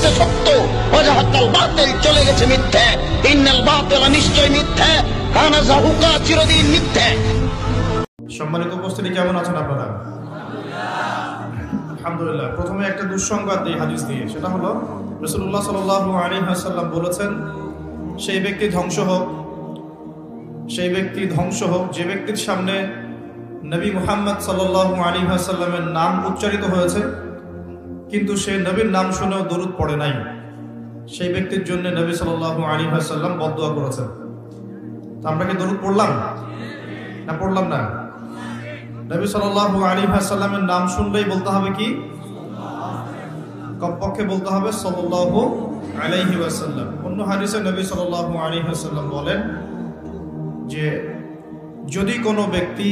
হয়েছে সত্য, ওয়াজাহাক্কাল বাতিল চলে গেছে মিথ্যে। ইন্নাল বাতিলা নিশ্চয় মিথ্যে, কানা যাহুকা চিরদিন মিথ্যে। সম্মানিত উপস্থিতি, কেমন আছেন আপনারা? আলহামদুলিল্লাহ। প্রথমে একটা দুঃসংবাদ এই হাদিস দিয়ে, সেটা হলো রাসূলুল্লাহ সাল্লাল্লাহু আলাইহি ওয়াসাল্লাম বলেছেন, সেই ব্যক্তি ধ্বংস হোক, সেই ব্যক্তি ধ্বংস হোক যে ব্যক্তির সামনে নবী মুহাম্মদ সাল্লাল্লাহু আলাইহি ওয়াসাল্লামের নাম উচ্চারিত হয়েছে কিন্তু সে নবীর নাম শুনেও দরুদ পড়ে নাই। সেই ব্যক্তির জন্য নবী সাল্লাল্লাহু আলাইহি ওয়াসাল্লাম বদদুয়া করেছেন। তো আমরা কি দরুদ পড়লাম না পড়লাম না? নবী সাল্লাল্লাহু আলাইহি ওয়াসাল্লামের নাম শুনলেই বলতে হবে কি? কমপক্ষে বলতে হবে সাল্লাল্লাহু আলাইহি ওয়াসাল্লাম। অন্য হাদিসে নবী সাল্লাল্লাহু আলাইহি ওয়াসাল্লাম বলেন যে যদি কোনো ব্যক্তি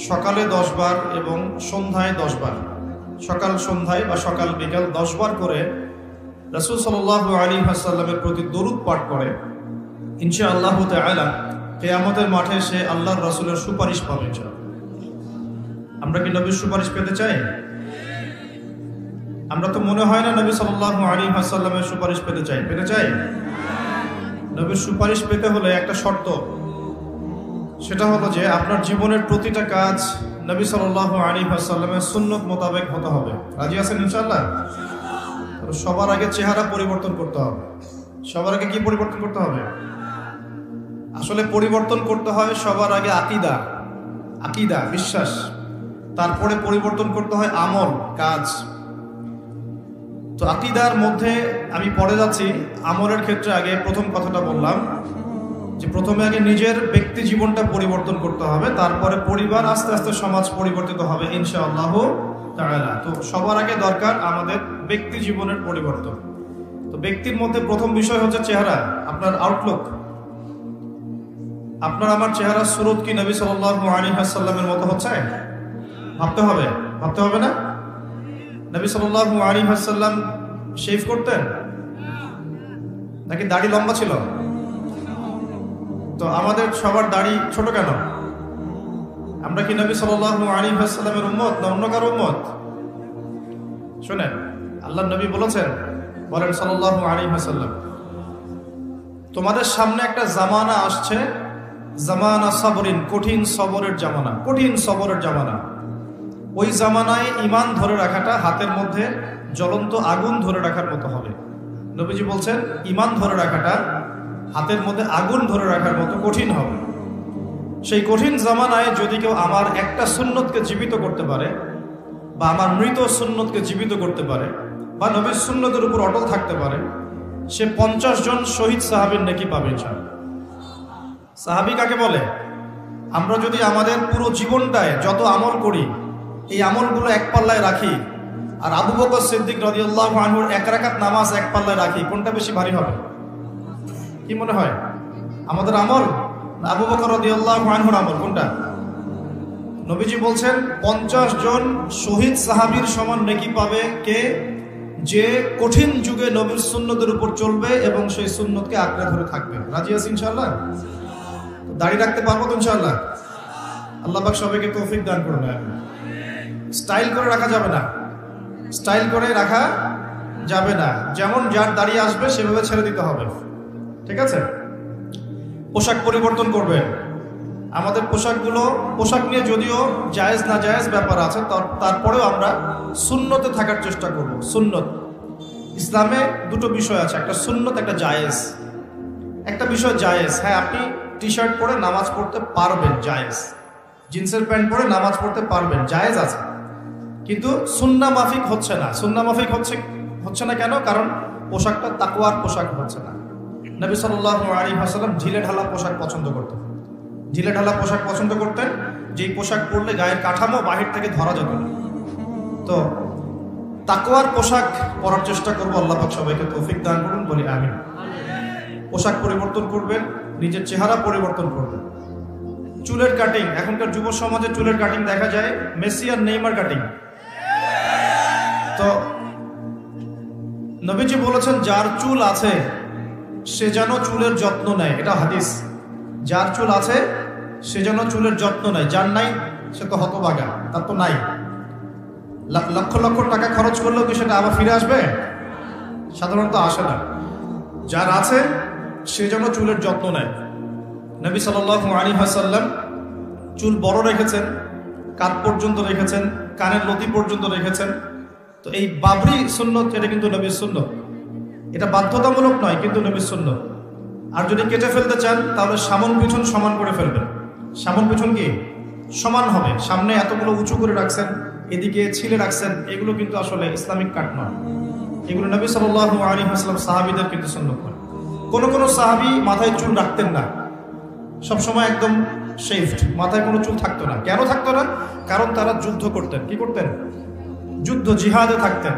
সকালে 10 বার এবং সন্ধ্যায় 10 বার, সকাল সন্ধ্যায় বা সকাল বিকাল 10 বার করে রাসূল সাল্লাল্লাহু আলাইহি ওয়াসাল্লামের প্রতি দরুদ পাঠ করে, ইনশাআল্লাহ তাআলা কিয়ামতের মাঠে সে আল্লাহর রাসূলের সুপারিশ পাবে। আমরা কি নবীর সুপারিশ পেতে চাই? আমরা তো মনে হয় না নবী সাল্লাল্লাহু আলাইহি ওয়াসাল্লামের সুপারিশ পেতে চাই। পেতে চাই? নবীর সুপারিশ পেতে হলে একটা শর্ত, সেটা হলো যে আপনার জীবনের প্রতিটা কাজ নবী সাল্লাল্লাহু আলাইহি ওয়াসাল্লামের সুন্নত মোতাবেক হতে হবে। রাজি আছেন ইনশাআল্লাহ? সবার আগে চেহারা পরিবর্তন করতে হবে। সবার আগে কি পরিবর্তন করতে হবে? আসলে পরিবর্তন করতে হয় সবার আগে আকীদা বিশ্বাস, তারপরে পরিবর্তন করতে হয় আমল কাজ। তো আকীদার মধ্যে আমি পড়ে যাচ্ছি, আমলের ক্ষেত্রে আগে প্রথম কথাটা বললাম যে প্রথমে আগে নিজের ব্যক্তি জীবনটা পরিবর্তন করতে হবে, তারপরে পরিবার, আস্তে আস্তে সমাজ পরিবর্তিত হবে ইনশাআল্লাহ তাআলা। তো সবার আগে দরকার আমাদের ব্যক্তি জীবনের পরিবর্তন। তো ব্যক্তির মধ্যে প্রথম বিষয় হচ্ছে চেহারা, আপনার আউটলুক। আপনার আমার চেহারা সুরত কি নবী সাল্লাল্লাহু আলাইহি ওয়াসাল্লামের মতো হচ্ছে? ভাবতে হবে না? নবী সাল্লাল্লাহু আলাইহি ওয়াসাল্লাম শেভ করতেন নাকি দাড়ি লম্বা ছিল? তো আমাদের সবার দাড়ি ছোট কেন? আমরা কি নবী সাল্লাল্লাহু আলাইহি ওয়াসাল্লামের উম্মত না অন্য কারো উম্মত? শুনেন, আল্লাহর নবী বলেছেন, বলেন সাল্লাল্লাহু আলাইহি ওয়াসাল্লাম, তোমাদের সামনে একটা জামানা আসছে, জামানা সাবরিন, কঠিন সবরের জামানা। ওই জামানায় ঈমান ধরে রাখাটা হাতের মধ্যে জ্বলন্ত আগুন ধরে রাখার মতো হবে। নবীজি বলছেন ঈমান ধরে রাখাটা হাতের মধ্যে আগুন ধরে রাখার মতো কঠিন হবে। সেই কঠিন জামানায় যদি কেউ আমার একটা সুন্নতকে জীবিত করতে পারে, বা আমার মৃত সুন্নতকে জীবিত করতে পারে, বা নবীর সুন্নতের উপর অটল থাকতে পারে, সে 50 জন শহীদ সাহাবীর নেকি পাবে ইনশাআল্লাহ। সাহাবী কাকে বলে? আমরা যদি আমাদের পুরো জীবনটায় যত আমল করি, এই আমলগুলো এক পাল্লায় রাখি, আর আবু বকর সিদ্দিক রাদিয়াল্লাহু আনহুর 1 রাকাত নামাজ এক পাল্লায় রাখি, কোনটা বেশি ভারী হবে? কি মনে হয়? আমাদের আমল না আবু বকর রাদিয়াল্লাহু আনহুর আমল? কোনটা? নবীজি বলছেন 50 জন শহীদ সাহাবীর সমান নেকি পাবে কে? যে কঠিন যুগে নবীর সুন্নতের উপর চলবে এবং সেই সুন্নতকে আঁকড়ে ধরে থাকবে। রাজি আছেন ইনশাআল্লাহ? দাড়ি রাখতে পারবো তো ইনশাআল্লাহ? আল্লাহ পাক সবাইকে তৌফিক দান করুন। স্টাইল করে রাখা যাবে না, যেমন যার দাড়ি আসবে সেভাবে ছেড়ে দিতে হবে, ঠিক আছে? পোশাক পরিবর্তন করবেন। আমাদের পোশাক নিয়ে যদিও জায়েজ না জায়েজ ব্যাপার আছে, তারপরেও আমরা সুন্নতে থাকার চেষ্টা করব। সুন্নত, ইসলামে দুটো বিষয় আছে, একটা সুন্নত, একটা জায়েজ। একটা বিষয় জায়েজ, হ্যাঁ আপনি টি শার্ট পরে নামাজ পড়তে পারবেন, জায়েজ। জিন্সের প্যান্ট পরে নামাজ পড়তে পারবেন, জায়েজ আছে। কিন্তু সুন্নাহ মাফিক হচ্ছে না। সুন্নাহ মাফিক হচ্ছে না কেন? কারণ পোশাকটা তাকওয়ার পোশাক হচ্ছে না। নবী সাল্লাল্লাহু আলাইহি ওয়াসাল্লাম ঢিলেঢালা পোশাক পছন্দ করতেন, যেই পোশাক পরলে গায়ের কাঠামো বাহির থেকে ধরা যেত না। তো তাকওয়ার পোশাক পরার চেষ্টা করবো। আল্লাহ পাক সবাইকে তৌফিক দান করুন, বলি আমিন। পোশাক পরিবর্তন করবেন, নিজের চেহারা পরিবর্তন করবেন। চুলের কাটিং, এখনকার যুব সমাজে চুলের কাটিং দেখা যায় মেসি আর নেইমার কাটিং। তো নবীজি বলেছেন যার চুল আছে সে যেন চুলের যত্ন নেয়, এটা হাদিস। যার চুল আছে সে যেন চুলের যত্ন নেয়, যার নাই সে তো হতভাগা, তার তো নাই। লক্ষ লক্ষ টাকা খরচ করলেও কি সেটা আবার ফিরে আসবে? সাধারণত আসে না। যার আছে সে যেন চুলের যত্ন নেয়। নবী সাল্লাল্লাহু আলাইহি ওয়াসাল্লাম চুল বড় রেখেছেন, কাঁধ পর্যন্ত রেখেছেন, কানের লতি পর্যন্ত রেখেছেন। তো এই বাবরি সুন্নত, এটা কিন্তু নবীর সুন্নত। এটা বাধ্যতামূলক নয়, কিন্তু নবীর সুন্নত। আর যদি কেটে ফেলতে চান তাহলে সামন পিছন সমান করে ফেলবেন। সামন পিছন কি সমান হবে। সামনে এতগুলো উঁচু করে রাখছেন, এদিকে ছিলে রাখছেন, এগুলো কিন্তু আসলে ইসলামিক কাট নয়। এগুলো নবী সাল্লাল্লাহু আলাইহি ওয়াসাল্লাম সাহাবীদের কিন্তু সুন্নত নয়। কোন সাহাবী মাথায় চুল রাখতেন না, সবসময় একদম শেভড, মাথায় কোনো চুল থাকতো না। কেন থাকতো না? কারণ তারা যুদ্ধ করতেন। কি করতেন? যুদ্ধ, জিহাদে থাকতেন।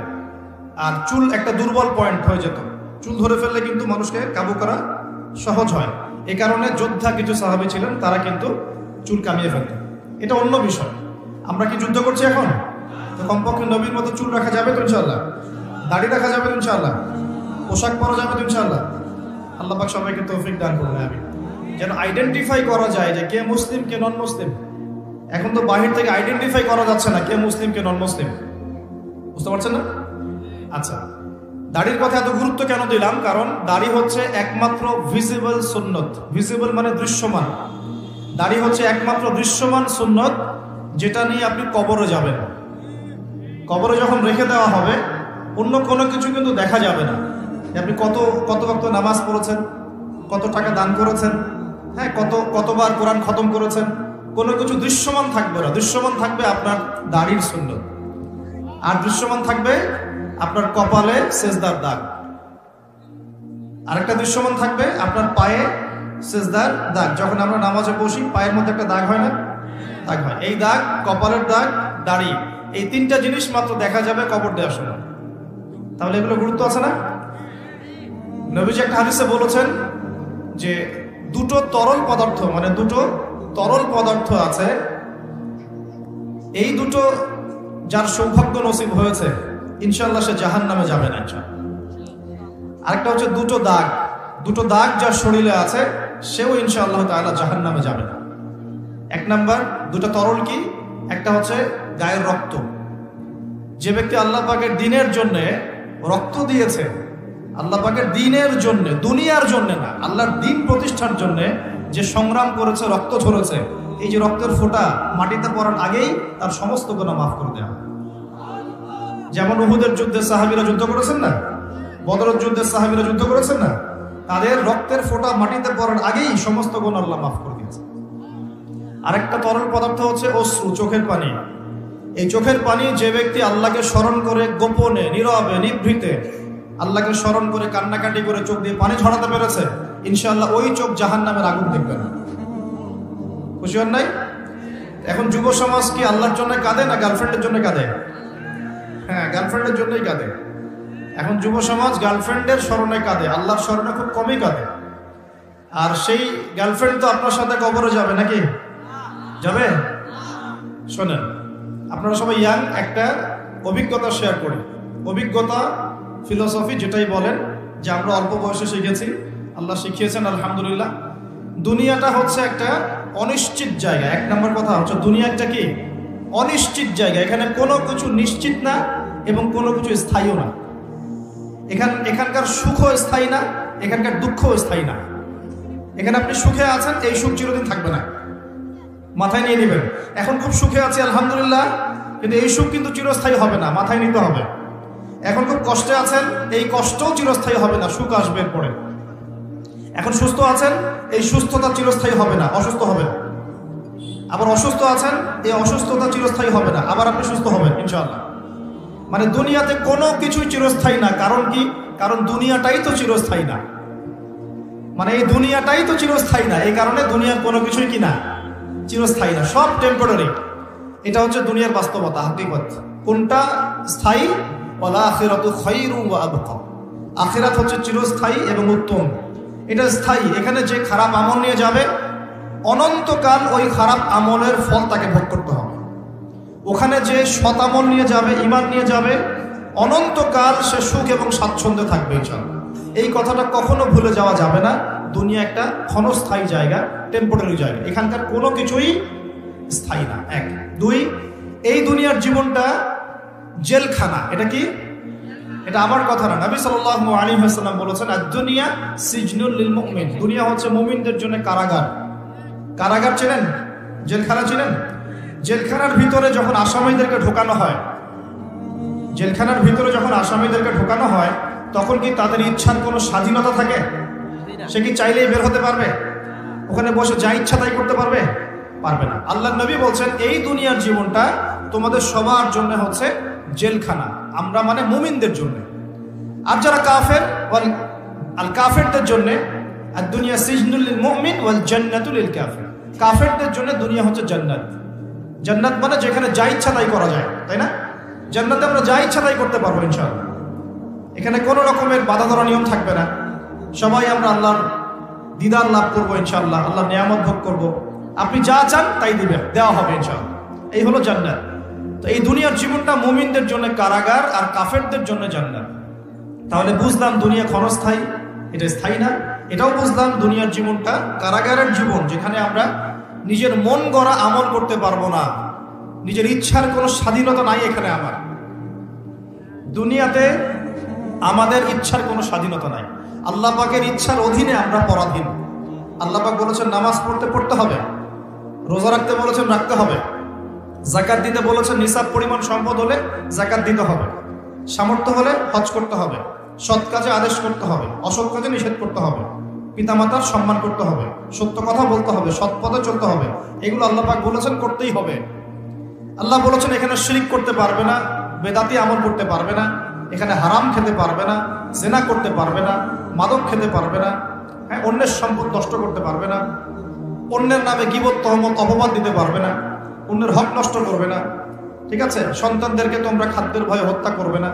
আর চুল একটা দুর্বল পয়েন্ট হয়ে যেত। চুল ধরে ফেললে কিন্তু মানুষকে কাবু করা সহজ হয়। এই কারণে যোদ্ধা কিছু সাহাবী ছিলেন, তারা কিন্তু চুল কামিয়ে ফেলতেন। এটা অন্য বিষয়। আমরা কি যুদ্ধ করছি এখন? তো কমপক্ষে নবীর মতো চুল রাখা যাবে তো ইনশাআল্লাহ? দাড়ি রাখা যাবে তো ইনশাআল্লাহ? পোশাক পরা যাবে তো ইনশাআল্লাহ? আল্লাহ পাক সবাইকে তৌফিক দান করুন, আমিন। যেন আইডেন্টিফাই করা যায় যে কে মুসলিম কে নন মুসলিম। এখন তো বাহির থেকে আইডেন্টিফাই করা যাচ্ছে না কে মুসলিম কে নন মুসলিম। বুঝতে পারছেন না? আচ্ছা, দাড়ির কথা এত গুরুত্ব কেন দিলাম? কারণ দাড়ি হচ্ছে একমাত্র ভিজিবল সুন্নত। ভিজিবল মানে দৃশ্যমান। দাড়ি হচ্ছে একমাত্র দৃশ্যমান সুন্নত যেটা নিয়ে আপনি কবরে যাবেন। কবরে যখন রেখে দেওয়া হবে, অন্য কোনো কিছু কিন্তু দেখা যাবে না। আপনি কত ওয়াক্ত নামাজ পড়েছেন, কত টাকা দান করেছেন, হ্যাঁ, কতবার কোরআন খতম করেছেন, কোনো কিছু দৃশ্যমান থাকবে না। দৃশ্যমান থাকবে আপনার দাড়ির সুন্নত, আর দৃশ্যমান থাকবে আপনার কপালে সেজদার দাগ। আরেকটা দৃশ্যমান থাকবে আপনার পায়ে সেজদার দাগ। যখন আমরা নামাজে বসি পায়ের মধ্যে একটা দাগ হয় না? দাগ হয়। এই দাগ, কপালের দাগ, দাড়ি, এই তিনটা জিনিস মাত্র দেখা যাবে কবর দেওয়ার সময়। তাহলে এগুলো গুরুত্ব আছে না? নবীজি একটা হাদিসে বলেছেন যে দুটো তরল পদার্থ আছে, এই দুটো যার সৌভাগ্য নসিব হয়েছে ইনশাআল্লাহ সে জাহান্নামে যাবে না। আরেকটা হচ্ছে দুটো দাগ যার শরীরে আছে সেও ইনশাআল্লাহ তাআলা জাহান্নামে যাবে না। এক নাম্বার দুটো তরল কি? একটা হচ্ছে গায়ের রক্ত। যে ব্যক্তি আল্লাহ পাকের দ্বীনের জন্য রক্ত দিয়েছে, আল্লাহ পাকের দ্বীনের জন্য, দুনিয়ার জন্য না, আল্লাহর দ্বীন প্রতিষ্ঠার জন্য যে সংগ্রাম করেছে, রক্ত ঝরেছে, এই যে রক্তের ফোঁটা মাটিতে পড়ার আগেই তার সমস্ত গুনাহ মাফ করে দেওয়া। যেমন উহুদের যুদ্ধে সাহাবীরা যুদ্ধ করেছেন না, বদরের যুদ্ধে সাহাবীরা যুদ্ধ করেছেন না, তাদের রক্তের ফোঁটা মাটিতে পড়ার আগেই সমস্ত গুনাহ আল্লাহ মাফ করে দিয়েছে। আরেকটা তরল পদার্থ হচ্ছে অশ্রু, চোখের পানি। এই চোখের পানি যে ব্যক্তি আল্লাহকে স্মরণ করে গোপনে, নীরবে, নিভৃতে আল্লাহকে স্মরণ করে কান্নাকাটি করে চোখ দিয়ে পানি ঝরাতে পেরেছে, ইনশাআল্লাহ ওই চোখ জাহান্নামের আগুন দেখবে না। খুশি হন নাই? এখন যুব সমাজ কি আল্লাহর জন্য কাঁদে না গার্লফ্রেন্ডের জন্য কাঁদে? হ্যাঁ, গার্লফ্রেন্ডের জন্যই কাঁদে। এখন যুব সমাজ গার্লফ্রেন্ডের স্মরণে কাঁদে, আল্লাহর স্মরণে খুব কমই কাঁদে। আর সেই গার্লফ্রেন্ড তো আপনার সাথে কবরে যাবে নাকি? যাবে? শোনেন, আপনারা সবাই ইয়াং, একটা অভিজ্ঞতা শেয়ার করি। অভিজ্ঞতা, ফিলোসফি যেটাই বলেন, যে আমরা অল্প বয়সে শিখেছি, আল্লাহ শিখিয়েছেন আলহামদুলিল্লাহ। দুনিয়াটা হচ্ছে একটা অনিশ্চিত জায়গা। এক নম্বর কথা হচ্ছে দুনিয়া একটা কি? অনিশ্চিত জায়গা। এখানে কোনো কিছু নিশ্চিত না এবং কোনো কিছু স্থায়ীও না। এখানকার সুখও স্থায়ী না, এখানকার দুঃখও স্থায়ী না। এখানে আপনি সুখে আছেন, এই সুখ চিরদিন থাকবে না, মাথায় নিয়ে নেবেন। এখন খুব সুখে আছি আলহামদুলিল্লাহ, কিন্তু এই সুখ কিন্তু চিরস্থায়ী হবে না, মাথায় নিতে হবে। এখন খুব কষ্টে আছেন, এই কষ্টও চিরস্থায়ী হবে না, সুখ আসবে পরে। এখন সুস্থ আছেন, এই সুস্থতা চিরস্থায়ী হবে না, অসুস্থ হবেন। আবার অসুস্থ আছেন, এই অসুস্থতা চিরস্থায়ী হবে না, আবার আপনি সুস্থ হবেন ইনশাআল্লাহ। মানে দুনিয়াতে কোনো কিছুই চিরস্থায়ী না। কারণ কি? কারণ দুনিয়াটাই তো চিরস্থায়ী না। মানে এই দুনিয়াটাই তো চিরস্থায়ী না, এই কারণে দুনিয়ার কোনো কিছুই কি না, চিরস্থায়ী না, সব টেম্পোরারি। এটা হচ্ছে দুনিয়ার বাস্তবতা, হাকিকত। কোনটা স্থায়ী? ওয়াল আখিরাতু খায়রু ওয়া আবকা। আখিরাত হচ্ছে চিরস্থায়ী এবং উত্তম, এটা স্থায়ী। এখানে যে খারাপ আমল নিয়ে যাবে, অনন্তকাল ওই খারাপ আমলের ফল তাকে ভোগ করতে হবে। ওখানে যে সৎ আমল নিয়ে যাবে, ঈমান নিয়ে যাবে, অনন্তকাল সে সুখ এবং স্বাচ্ছন্দ্যে থাকবে ইনশাআল্লাহ। এই কথাটা কখনো ভুলে যাওয়া যাবে না। দুনিয়া একটা ক্ষণস্থায়ী জায়গা, টেম্পোরারি জায়গা, এখানকার কোনো কিছুই স্থায়ী না। এক। দুই, এই দুনিয়ার জীবনটা জেলখানা। এটা কি? এটা আমার কথা না, নবী সাল্লাল্লাহু আলাইহি ওয়াসাল্লাম বলেছেন আদ-দুনিয়া সিজনুল লিল মুমিন, দুনিয়া হচ্ছে মুমিনদের জন্য কারাগার। কারাগার চেনেন? জেলখানা চেনেন? জেলখানার ভিতরে যখন আসামিদেরকে ঢোকানো হয়, জেলখানার ভিতরে যখন আসামিদেরকে ঢোকানো হয়, তখন কি তাদের ইচ্ছার কোনো স্বাধীনতা থাকে? সে কি চাইলেই বের হতে পারবে? ওখানে বসে যা ইচ্ছা তাই করতে পারবে? পারবে না। আল্লাহর নবী বলছেন এই দুনিয়ার জীবনটা তোমাদের সবার জন্য হচ্ছে জেলখানা, আমরা মানে মুমিনদের জন্য। আর যারা কাফের, আল কাফেরদের জন্য আর দুনিয়া সিজনুল লিল মুমিন ওয়াল জান্নাতু লিল কাফির, কাফেরদের জন্য দুনিয়া হচ্ছে জান্নাত। জান্নাত মানে যেখানে যা ইচ্ছা তাই করা যায়, তাই না? জান্নাতে আমরা যা ইচ্ছা তাই করতে পারবো ইনশাআল্লাহ। এখানে কোনো রকমের বাধা ধরা নিয়ম থাকবে না, সবাই আমরা আল্লাহর দিদার লাভ করবো ইনশাআল্লাহ, আল্লাহর নিয়ামত ভোগ করবো। আপনি যা চান তাই দিবেন, দেওয়া হবে ইনশাআল্লাহ। এই হলো জান্নাত। তো এই দুনিয়ার জীবনটা মুমিনদের জন্য কারাগার আর কাফেরদের জন্য জান্নাত। তাহলে বুঝলাম দুনিয়া ক্ষণস্থায়ী, এটা স্থায়ী না। এটাও বুঝলাম দুনিয়ার জীবনটা কারাগারের জীবন, যেখানে আমরা নিজের মন গড়া আমল করতে পারবো না, নিজের ইচ্ছার কোনো স্বাধীনতা নাই এখানে। আমার দুনিয়াতে আমাদের ইচ্ছার কোনো স্বাধীনতা নাই, আল্লাহ পাকের ইচ্ছার অধীনে আমরা পরাধীন। আল্লাহ পাক বলেছেন নামাজ পড়তে হবে, রোজা রাখতে বলেছেন রাখতে হবে, যাকাত দিতে বলেছেন নিসাব পরিমাণ সম্পদ হলে যাকাত দিতে হবে, সামর্থ্য হলে হজ করতে হবে, সৎ কাজে আদেশ করতে হবে, অসৎ কাজে নিষেধ করতে হবে, পিতামাতার সম্মান করতে হবে, সত্য কথা বলতে হবে, সৎ পথে চলতে হবে। এগুলো আল্লাহ পাক বলেছেন করতেই হবে। আল্লাহ বলেছেন এখানে শিরক করতে পারবে না, বেদাতি আমল করতে পারবে না, এখানে হারাম খেতে পারবে না, জেনা করতে পারবে না, মাদক খেতে পারবে না, হ্যাঁ, অন্যের সম্পদ নষ্ট করতে পারবে না, অন্যের নামে গীবত তহমত অপবাদ দিতে পারবে না, অন্যের হক নষ্ট করবে না, ঠিক আছে? সন্তানদেরকে তোমরা খাদ্যের ভয়ে হত্যা করবে না,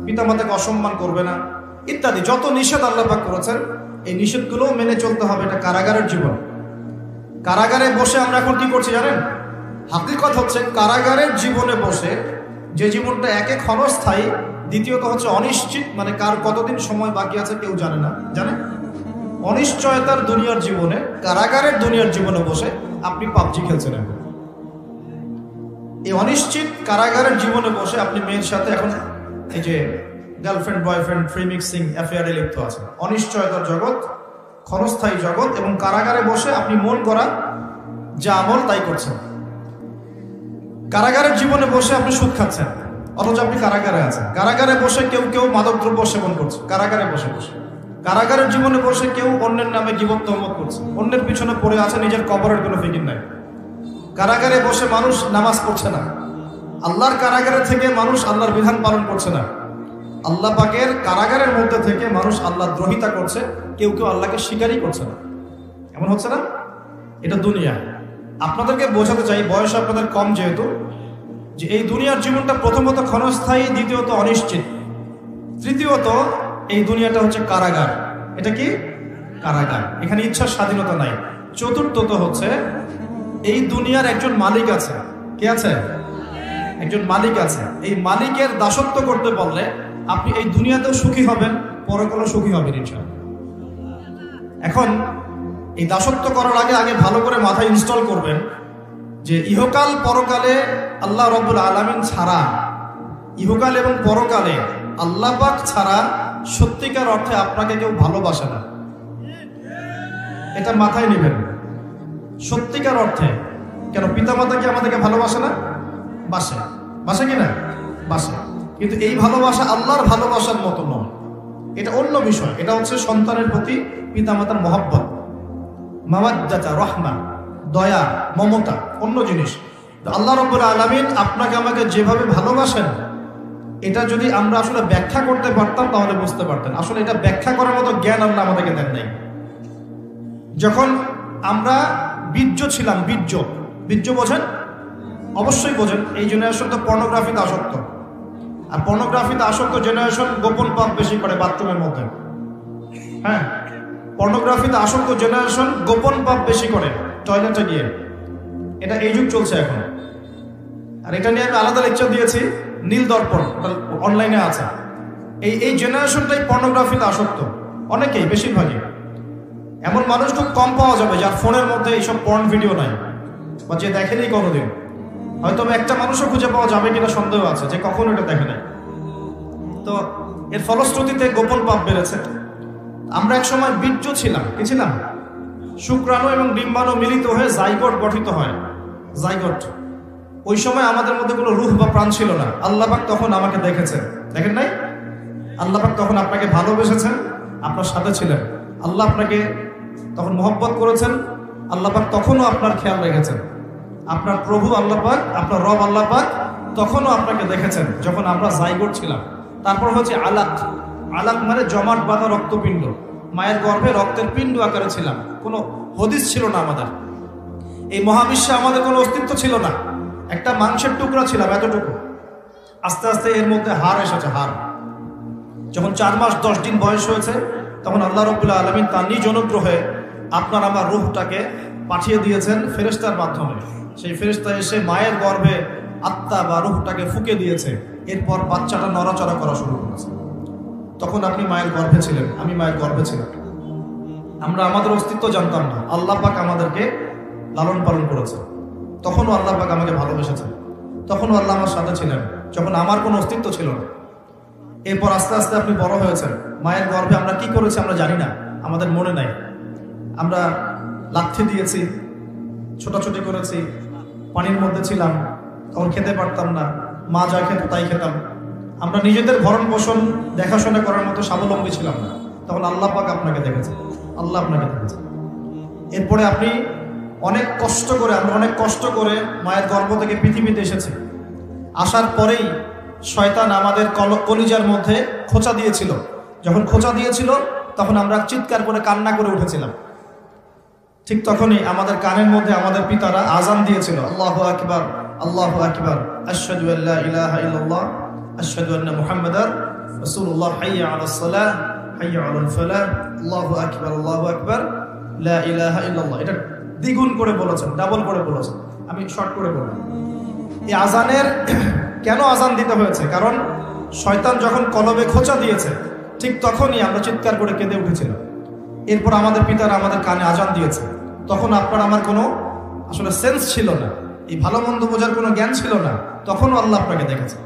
পিতামাতাকে অসম্মান করবে না, ইত্যাদি যত নিষেধ আল্লাহ পাক করেছেন এই নিষেধগুলোও মেনে চলতে হবে। এটা কারাগারের জীবন। কারাগারে বসে আমরা এখন কি করছি জানেন? হাকিকত হচ্ছে কারাগারের জীবনে বসে যে জীবনটা একে ক্ষণস্থায়ী, দ্বিতীয়ত হচ্ছে অনিশ্চিত, মানে কার কতদিন সময় বাকি আছে কেউ জানে না, জানে? অনিশ্চয়তার দুনিয়ার জীবনে, কারাগারের দুনিয়ার জীবনে বসে আপনি পাবজি খেলছেন এখন। এই অনিশ্চিত কারাগারের জীবনে বসে আপনি মেয়ের সাথে এখন এই যে গার্লফ্রেন্ড বয়ফ্রেন্ড ফ্রি মিক্সিং অ্যাফেয়ারে লিপ্ত আছেন। অনিশ্চয়তার জগৎ, ক্ষণস্থায়ী জগৎ, এবং কারাগারে বসে আপনি মন করা যা আমল তাই করছেন। কারাগারের জীবনে বসে আপনি সুদ খাচ্ছেন, অথচ আপনি কারাগারে আছেন। কারাগারে বসে কেউ মাদকদ্রব্য সেবন করছে, কারাগারে বসে বসে। কারাগারের জীবনে বসে কেউ অন্যের নামে গীবত তহমত করছে, অন্যের পিছনে পড়ে আছে, নিজের কবরের কোনো ফিকির নাই। কারাগারে বসে মানুষ নামাজ পড়ছে না, আল্লাহর কারাগারে থেকে মানুষ আল্লাহর বিধান পালন করছে না, আল্লাহ পাকের কারাগারের মধ্যে থেকে মানুষ আল্লাহ দ্রোহিতা করছে, কেউ আল্লাহকে স্বীকারই করছে না। এমন হচ্ছে না? এটা দুনিয়া। আপনাদেরকে বোঝাতে চাই, বয়স আপনাদের কম যেহেতু, যে এই দুনিয়ার জীবনটা প্রথমত ক্ষণস্থায়ী, দ্বিতীয়ত অনিশ্চিত, তৃতীয়ত এই দুনিয়াটা হচ্ছে কারাগার। এটা কি? কারাগার। এখানে ইচ্ছার স্বাধীনতা নাই। চতুর্থত হচ্ছে এই দুনিয়ার একজন মালিক আছে। কে আছে? একজন মালিক আছে। এই মালিকের দাসত্ব করতে পারলে আপনি এই দুনিয়াতেও সুখী হবেন, পরকালেও সুখী হবেন ইনশাআল্লাহ। এখন এই দাসত্ব করার আগে ভালো করে মাথায় ইনস্টল করবেন যে ইহকাল পরকালে আল্লাহ রাব্বুল আলামিন ছাড়া, ইহকাল এবং পরকালে আল্লাহ পাক ছাড়া সত্যিকার অর্থে আপনাকে কেউ ভালোবাসে না। এটা মাথায় নেবেন। সত্যিকার অর্থে। কেন? পিতামাতা কি আমাদেরকে ভালোবাসে না? বাসে। বাসে কিনা? বাসে। কিন্তু এই ভালোবাসা আল্লাহর ভালোবাসার মতো নয়, এটা অন্য বিষয়। এটা হচ্ছে সন্তানের প্রতি পিতামাতার মহব্বত, মাওয়াদ্দাতা, রহমা, দয়া, মমতা, অন্য জিনিস। আল্লাহ রাব্বুল আলামিন আপনাকে আমাকে যেভাবে ভালোবাসেন, এটা যদি আমরা আসলে ব্যাখ্যা করতে পারতাম তাহলে বুঝতে পারতেন। আসলে এটা ব্যাখ্যা করার মতো জ্ঞান আল্লাহ আমাদেরকে দেন নাই। যখন আমরা বীর্য ছিলাম, বীর্য বোঝেন? অবশ্যই বোঝেন। এই জেনারেশন তো পর্নোগ্রাফিতে আসক্ত, আর পর্নোগ্রাফিতে আসক্ত জেনারেশন গোপন পাপ বেশি করে বাথরুমের মধ্যে। হ্যাঁ, পর্নোগ্রাফিতে আসক্ত জেনারেশন গোপন পাপ বেশি করে টয়লেটে গিয়ে। এটা এই যুগ চলছে এখন। আর এটা নিয়ে আমি আলাদা লেকচার দিয়েছি, নীল দর্পণ, অনলাইনে আছে। এই জেনারেশনটাই পর্নোগ্রাফিতে আসক্ত, অনেকেই, বেশিরভাগই। এমন মানুষ খুব কম পাওয়া যাবে যার ফোনের মধ্যে এইসব পর্ন ভিডিও নাই, বা যে দেখেনি কোনোদিন। হয়তো একটা মানুষও খুঁজে পাওয়া যাবে কিনা সন্দেহ আছে যে কখনো এটা দেখে নাই। তো এর ফলশ্রুতিতে গোপন পাপ বেড়েছে। আমরা এক সময় বীর্য ছিলাম, কি ছিলাম? শুক্রাণু এবং ডিম্বাণু মিলিত হয়ে জাইগোট গঠিত হয়, জাইগোট। ওই সময় আমাদের মধ্যে কোনো রূহ বা প্রাণ ছিল না। আল্লাহ পাক তখন আমাকে দেখেছেন, দেখেন নাই? আল্লাহ পাক তখন আপনাকে ভালোবেসেছেন, আপনার সাথে ছিলেন। আল্লাহ আপনাকে তখন মহব্বত করেছেন। আল্লাহ পাক তখনও আপনার খেয়াল রেখেছেন। আপনার প্রভু আল্লাহ পাক, আপনার রব আল্লাহ পাক তখনও আপনাকে দেখেছেন যখন আমরা জাইগোট ছিলাম। তারপর হচ্ছে আলাক। আলাক মানে জমাট বাঁধা রক্তপিণ্ড। মায়ের গর্ভে রক্তের পিণ্ড আকারে ছিলাম, কোনো হদিস ছিল না আমাদের। এই মহাবিশ্বে আমাদের কোনো অস্তিত্ব ছিল না, একটা মাংসের টুকরা ছিলাম, এতটুকু। আস্তে আস্তে এর মধ্যে হাড় এসেছে, হাড়। যখন 4 মাস 10 দিন বয়স হয়েছে, তখন আল্লাহ রাব্বুল আলামিন তার নিজ অনুগ্রহে আপনার আমার রূহটাকে পাঠিয়ে দিয়েছেন ফেরেশতার মাধ্যমে। সেই ফেরেশতা এসে মায়ের গর্ভে আত্মা বা রূহটাকে ফুঁকে দিয়েছে। এরপর বাচ্চাটা নড়াচড়া করা শুরু করেছে। তখন আপনি মায়ের গর্ভে ছিলেন, আমি মায়ের গর্ভে ছিলাম। আমরা আমাদের অস্তিত্ব জানতাম না। আল্লাহ পাক আমাদেরকে লালন পালন করেছে। তখনও আল্লাহ পাক আমাকে ভালোবেসেছেন। তখনও আল্লাহ আমার সাথে ছিলেন যখন আমার কোনো অস্তিত্ব ছিল না। এরপর আস্তে আস্তে আপনি বড় হয়েছেন। মায়ের গর্ভে আমরা কি করেছি আমরা জানি না, আমাদের মনে নাই। আমরা লাথি দিয়েছি, ছোটাছুটি করেছি, পানির মধ্যে ছিলাম, তখন খেতে পারতাম না। মা যা খেত তাই খেতাম। আমরা নিজেদের ভরণ পোষণ দেখাশোনা করার মতো স্বাবলম্বী ছিলাম না। তখন আল্লাহ পাক আপনাকে দেখেছেন, আল্লাহ আপনাকে দেখেছেন। এরপরে আপনি অনেক কষ্ট করে, আমরা অনেক কষ্ট করে মায়ের গর্ভ থেকে পৃথিবীতে এসেছি। আসার পরেই শয়তান আমাদের কলিজার মধ্যে খোঁচা দিয়েছিল। যখন খোঁচা দিয়েছিল তখন আমরা চিৎকার করে কান্না করে উঠেছিলাম। ঠিক তখনই আমাদের কানের মধ্যে আমাদের পিতারা আজান দিয়েছিল, আল্লাহু আকবার, আল্লাহু আকবার, আশহাদু আল্লা ইলাহা ইল্লাল্লাহ, আশহাদু আন্না মুহাম্মাদার রাসূলুল্লাহ, হাইয়া আলাস সালাহ, হাইয়া আলাল ফালাহ, আল্লাহু আকবার, আল্লাহু আকবার, লা ইলাহা ইল্লাল্লাহ। এটা দ্বিগুণ করে বলেছেন, ডাবল করে বলেছেন, আমি শর্ট করে বললাম। এই আজানের কেন আজান দিতে হয়েছে? কারণ শয়তান যখন কলবে খোঁচা দিয়েছে ঠিক তখনই আমরা চিৎকার করে কেঁদে উঠেছিলাম। এরপর আমাদের পিতারা আমাদের কানে আজান দিয়েছে। তখন আপনার আমার কোনো আসলে সেন্স ছিল না, এই ভালো মন্দ বোঝার কোনো জ্ঞান ছিল না। তখনও আল্লাহ আপনাকে দেখেছে,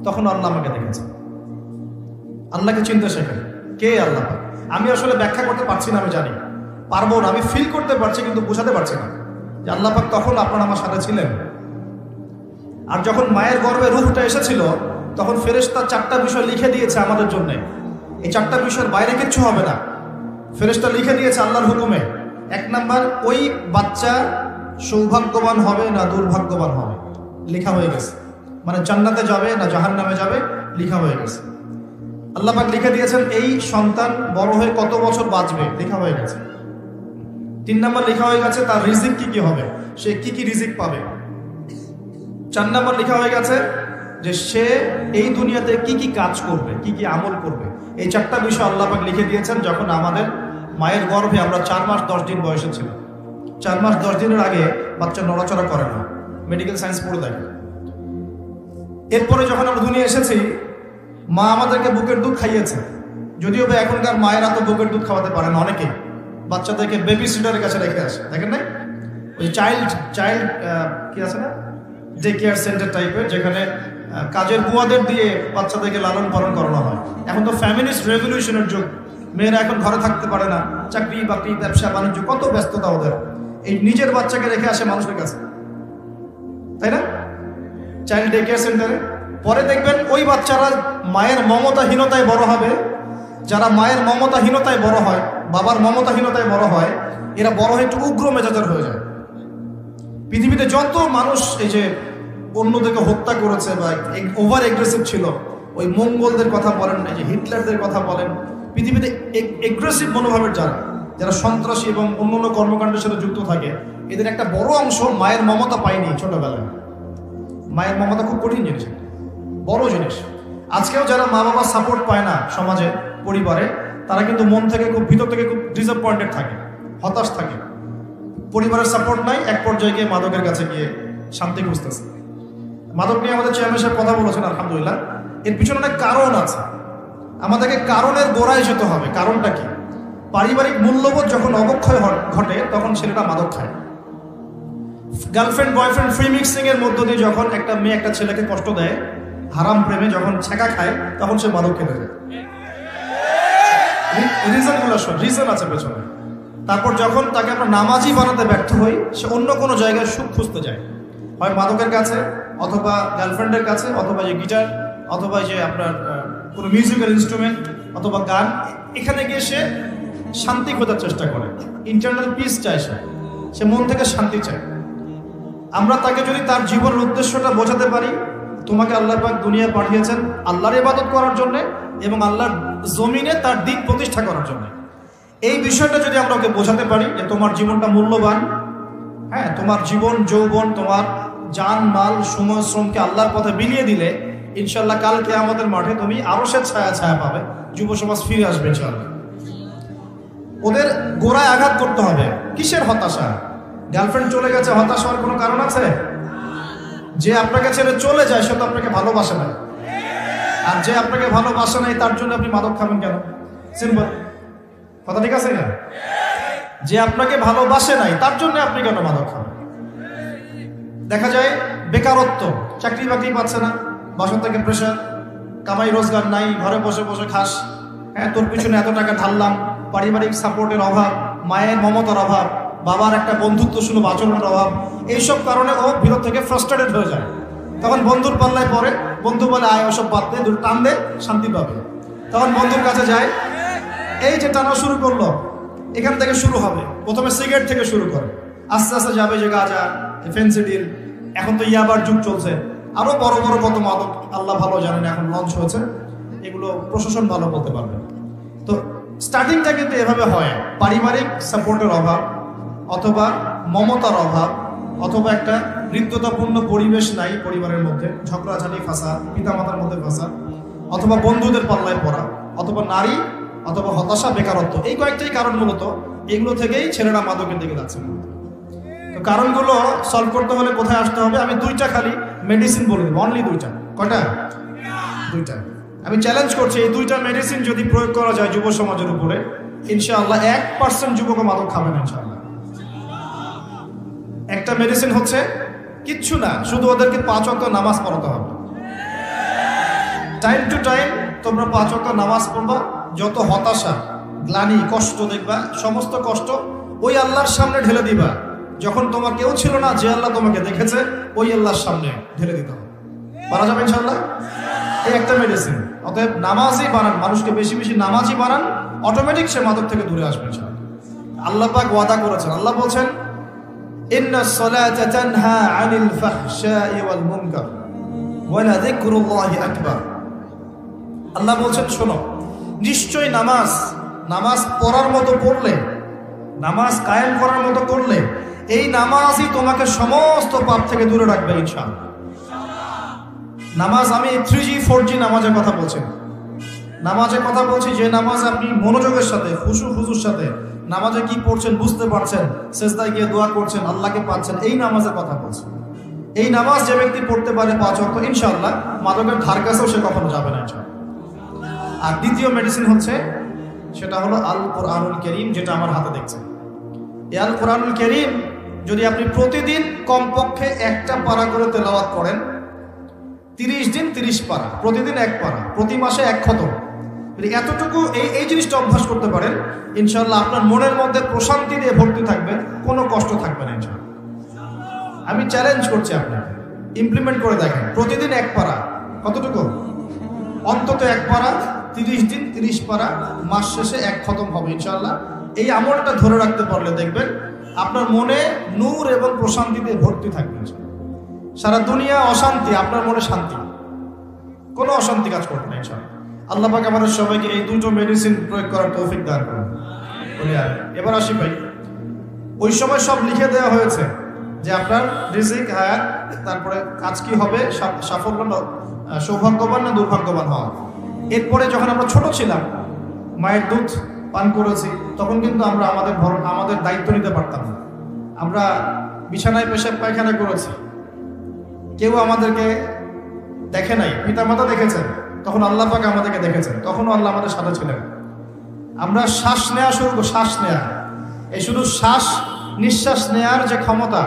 তখনও আল্লাহ আমাকে দেখেছে। আল্লাহকে চিনতে শেখেন, কে আল্লাহ? আমি আসলে ব্যাখ্যা করতে পারছি না, আমি জানি পারবো না, আমি ফিল করতে পারছি কিন্তু বোঝাতে পারছি না যে আল্লাহ পাক তখন আপনার আমার সাথে ছিলেন। আর যখন মায়ের গর্ভে রূহটা এসেছিল তখন ফেরেশতা 4টা বিষয় লিখে দিয়েছে আমাদের জন্য। এই 4টা বিষয়ের বাইরে কিচ্ছু হবে না, ফেরেশতা লিখে দিয়েছে আল্লাহর হুকুমে। 1 নাম্বার, ওই বাচ্চা সৌভাগ্যবান হবে না দুর্ভাগ্যবান হবে, লেখা হয়ে গেছে। মানে জান্নাতে যাবে না জাহান্নামে যাবে, লেখা হয়ে গেছে। আল্লাহ পাক লিখে দিয়েছেন এই সন্তান বড় হয়ে কত বছর বাঁচবে, লেখা হয়ে গেছে। 3 নাম্বার লেখা হয়ে গেছে তার রিজিক কি কি হবে, সে কি কি রিজিক পাবে। 4 নাম্বার লেখা হয়ে গেছে যে সে এই দুনিয়াতে কি কি কাজ করবে, কি কি আমল করবে। এই 4টা বিষয় আল্লাহ পাক লিখে দিয়েছেন যখন আমাদের মায়ের গর্ভে আমরা 4 মাস 10 দিন বয়সে ছিলাম। 4 মাস 10 দিনের আগে বাচ্চা নড়াচড়া করে না, মেডিকেল সায়েন্স পড়ে দেখে। এরপরে যখন আমরা দুনিয়া এসেছি মা আমাদেরকে বুকের দুধ খাইয়েছে। যদিও বা এখনকার মায়েরা তো বুকের দুধ খাওয়াতে পারে না, অনেকেই বাচ্চাদেরকে বেবি সিটারের কাছে রেখে আসে, দেখেন না? ওই চাইল্ড কি আছে না, ডে কেয়ার সেন্টার টাইপের, যেখানে কাজের বুয়াদের দিয়ে বাচ্চাদেরকে লালন পালন করানো হয়। এখন তো ফ্যামিলিস্ট রেভলিউশনের যুগ, মেয়েরা এখন ঘরে থাকতে পারে না, চাকরি বাকরি ব্যবসা বাণিজ্য কত ব্যস্ততা ওদের। এই নিজের বাচ্চাকে রেখে আসে মানুষের কাছে, তাই না? চাইল্ড ডে কেয়ার সেন্টারে। পরে দেখবেন ওই বাচ্চারা মায়ের মমতাহীনতায় বড় হবে। যারা মায়ের মমতাহীনতায় বড় হয়, বাবার মমতাহীনতায় বড় হয়, এরা বড় হয়ে একটু উগ্র মেজাজের হয়ে যায়। পৃথিবীতে যত মানুষ এই যে অন্যদেরকে হত্যা করেছে বা ওভার এগ্রেসিভ ছিল, ওই মঙ্গলদের কথা বলেন, এই যে হিটলারদের কথা বলেন, পৃথিবীতে এগ্রেসিভ মনোভাবের যারা সন্ত্রাসী এবং অন্যান্য কর্মকাণ্ডের সাথে যুক্ত থাকে, এদের একটা বড় অংশ মায়ের মমতা পায়নি ছোটবেলায়। মায়ের মমতা খুব কঠিন জিনিস, বড় জিনিস। আজকেও যারা মা বাবা সাপোর্ট পায় না সমাজে, পরিবারে, তারা কিন্তু মন থেকে খুব ভিতর থেকে খুব ডিসঅ্যাপয়েন্টেড থাকে, হতাশ থাকে। পরিবারের সাপোর্ট নাই, এক পর্যায়ে গিয়ে মাদকের কাছে গিয়ে শান্তি খুঁজতেছে। মাদক নিয়ে আমাদের চেয়ারম্যান সাহেব কথা বলেছেন, আলহামদুলিল্লাহ। এর পিছনে অনেক কারণ আছে, আমাদেরকে কারণের গোড়ায় যেতে হবে। কারণটা কি? পারিবারিক মূল্যবোধ যখন অবক্ষয় ঘটে তখন ছেলেটা মাদক খায়। গার্লফ্রেন্ড বয়ফ্রেন্ড ফ্রি মিক্সিং এর মধ্য দিয়ে যখন একটা মেয়ে একটা ছেলেকে কষ্ট দেয়, হারাম প্রেমে যখন ছেঁকা খায় তখন সে মাদক খেতে যায়। রিজন আছে পেছনে। তারপর যখন তাকে আমরা নামাজি বানাতে ব্যর্থ হই, সে অন্য কোনো জায়গায় সুখ খুঁজতে যায়, হয় মাদকের কাছে, অথবা গার্লফ্রেন্ডের কাছে, অথবা যে গিটার, অথবা যে আপনার কোনো মিউজিক্যাল ইনস্ট্রুমেন্ট, অথবা গান। এখানে গিয়ে সে শান্তি খোঁজার চেষ্টা করে, ইন্টারনাল পিস চায়, সে মন থেকে শান্তি চায়। আমরা তাকে যদি তার জীবনের উদ্দেশ্যটা বোঝাতে পারি, তোমাকে আল্লাহ পাক দুনিয়া পাঠিয়েছেন আল্লাহর ইবাদত করার জন্য এবং আল্লাহর জমিনে তার দিন প্রতিষ্ঠা করার জন্য, এই বিষয়টা যদি আমরা ওকে বোঝাতে পারি যে তোমার জীবনটা মূল্যবান, হ্যাঁ, তোমার জীবন যৌবন, তোমার জান মাল সময় শ্রমকে আল্লাহর পথে বিলিয়ে দিলে ইনশাল্লাহ কালকে আমাদের মাঠে তুমি আরশের ছায়া ছায়া পাবে, যুব সমাজ ফিরে আসবে ইনশাল্লাহ। ওদের গোড়ায় আঘাত করতে হবে। কিসের হতাশা? গার্লফ্রেন্ড চলে গেছে, হতাশ হওয়ার কোনো কারণ আছে? যে আপনাকে ছেড়ে চলে যায় সে তো আপনাকে ভালোবাসে না, আর যে আপনাকে ভালোবাসে নাই তার জন্য আপনি মাদক খাবেন কেন? সিম্পল কথা, ঠিক আছে না? যে আপনাকে ভালোবাসে নাই তার জন্য আপনি কেন মাদক খাবেন? দেখা যায় বেকারত্ব, চাকরি বাকরি পাচ্ছে না, বাসা থেকে প্রেশার, কামাই রোজগার নাই, ঘরে বসে বসে খাস, হ্যাঁ, তোর পিছনে এত টাকা ঢাললাম, পারিবারিক সাপোর্টের অভাব, মায়ের মমতার অভাব, বাবার একটা বন্ধুত্ব সুলভ আচরণের অভাব, এইসব কারণে ও ভিতর থেকে ফ্রাস্ট্রেটেড হয়ে যায়। তখন বন্ধুর পাল্লায় পড়ে, বন্ধু বলে আয় ওসব বাদ দে, দুটো টান দে, শান্তি পাবে। তখন বন্ধুর কাছে যায়, এই যে টানা শুরু করলো, এখান থেকে শুরু হবে। প্রথমে সিগারেট থেকে শুরু করে, আস্তে আস্তে যাবে যে গাঁজা, ফেন্সিডিল, এখন তো ইয়াবার যুগ চলছে, আরো বড় বড় কত মাদক আল্লাহ ভালো জানেন এখন লঞ্চ হয়েছে, এগুলো প্রশাসন ভালো বলতে পারবে। তো স্টার্টিংটা কিন্তু এভাবে হয়, পারিবারিক সাপোর্টের অভাব, অথবা মমতার অভাব, অথবা একটা হৃদ্যতাপূর্ণ পরিবেশ নাই পরিবারের মধ্যে, ঝগড়াঝাটি ফাসাদ, পিতামাতার মধ্যে ফাসাদ, অথবা বন্ধুদের পাল্লায় পড়া, অথবা নারী, অথবা হতাশা, বেকারত্ব। এই কয়েকটাই কারণ মূলত, এগুলো থেকেই ছেলেরা মাদকের দিকে যাচ্ছে। তো কারণগুলো সলভ করতে হলে কোথায় আসতে হবে? আমি দুইটা খালি মেডিসিন বলে দেবো, অনলি দুইটা। কয়টা? দুইটা। আমি চ্যালেঞ্জ করছি, এই দুইটা মেডিসিন যদি প্রয়োগ করা যায় যুব সমাজের উপরে, ইনশাআল্লাহ 1% যুবক মাদক খাবে না ইনশাআল্লাহ। একটা মেডিসিন হচ্ছে কিচ্ছু না, শুধু ওদেরকে 5 ওয়াক্ত নামাজ পড়াতে হবে। টাইম টু টাইম তোমরা 5 ওয়াক্ত নামাজ পড়বা, যত হতাশা, গ্লানি, কষ্ট দেখবা, সমস্ত কষ্ট ওই আল্লাহর সামনে ঢেলে দিবা। যখন তোমার কেউ ছিল না, যে আল্লাহ তোমাকে দেখেছে, ওই আল্লাহর সামনে ঢেলে দিতে হবে। পারা যাবে ইনশাআল্লাহ? এই একটা মেডিসিন। অতএব নামাজই বানান, মানুষকে বেশি বেশি নামাজই বানান, অটোমেটিক সে মাদক থেকে দূরে আসবে ইনশাআল্লাহ। আল্লাহ পাক ওয়াদা করেছেন, আল্লাহ বলছেন ইন্নাস সালাতা তানহা আনিল ফাহশাই ওয়াল মুনকার ওয়া লাযিকরুল্লাহি আকবার। আল্লাহ বলছেন শোনো, নিশ্চয়ই নামাজ পড়ার মতো পড়লে, নামাজ কায়েম করার মতো করলে, এই নামাজই তোমাকে সমস্ত পাপ থেকে দূরে রাখবে ইনশাআল্লাহ। নামাজ, আমি 3G 4G নামাজের কথা বলছি, নামাজের কথা বলছি যে নামাজ আপনি মনোযোগের সাথে, খুশুর সাথে নামাজে কি পড়ছেন বুঝতে পারছেন, সেজদায় গিয়ে দোয়া করছেন, আল্লাহকে পাচ্ছেন, এই নামাজের কথা বলছি। এই নামাজ যে ব্যক্তি পড়তে পারে 5 ওয়াক্ত, ইনশাআল্লাহ মাদকের ধার কাছেও সে কখনো যাবে না ইনশাআল্লাহ। আর দ্বিতীয় মেডিসিন হচ্ছে, সেটা হলো আল কোরআনুল কারীম, যেটা আমার হাতে দেখছেন। এই আল কোরআনুল কারীম যদি আপনি প্রতিদিন কমপক্ষে 1টা পারা করে তেলাওয়াত করেন, 30 দিন 30 পারা, প্রতিদিন 1 পারা, প্রতি মাসে 1 খতম, এতটুকু এই জিনিসটা অভ্যাস করতে পারেন, ইনশাআল্লাহ আপনার মনের মধ্যে প্রশান্তি দিয়ে ভর্তি থাকবে, কোনো কষ্ট থাকবে না ইনশাআল্লাহ। আমি চ্যালেঞ্জ করছি আপনাকে, ইমপ্লিমেন্ট করে দেখেন। প্রতিদিন 1 পারা, কতটুকু? অন্তত 1 পারা, 30 দিন 30 পারা, মাস শেষে 1 খতম হবে ইনশাআল্লাহ। এই আমলটা ধরে রাখতে পারলে দেখবেন আপনার মনে নূর এবং প্রশান্তিতে ভর্তি থাকবে। সারা দুনিয়া অশান্তি, আপনার মনে শান্তি, কোনো অশান্তি কাজ করবে না ইনশাআল্লাহ। আল্লাহ পাক আমাদের সবাইকে এই দুটো মেডিসিন প্রয়োগ করার তৌফিক দান করুন। এবার আসি ভাই, ওই সময় সব লিখে দেওয়া হয়েছে যে আপনার রিজিক, হায়াত, তারপরে কাজ কি হবে, সাফল্য, সৌভাগ্যবান না দুর্ভাগ্যবান হওয়া। এরপরে যখন আমরা ছোট ছিলাম, মায়ের দুধ পান করেছি, তখন কিন্তু আমরা আমাদের দায়িত্ব নিতে পারতাম না। আমরা বিছানায় পেশাব পায়খানা করেছি, কেউ আমাদেরকে দেখে নাই, পিতামাতা দেখেছেন, তখন আল্লাহ পাক আমাদেরকে দেখেছেন, তখনও আল্লাহ আমাদের সাথে ছিলেন। আমরা শ্বাস নেওয়া শুরু করি, শ্বাস নেওয়া, এই শুধু নিঃশ্বাস নেওয়ার যে ক্ষমতা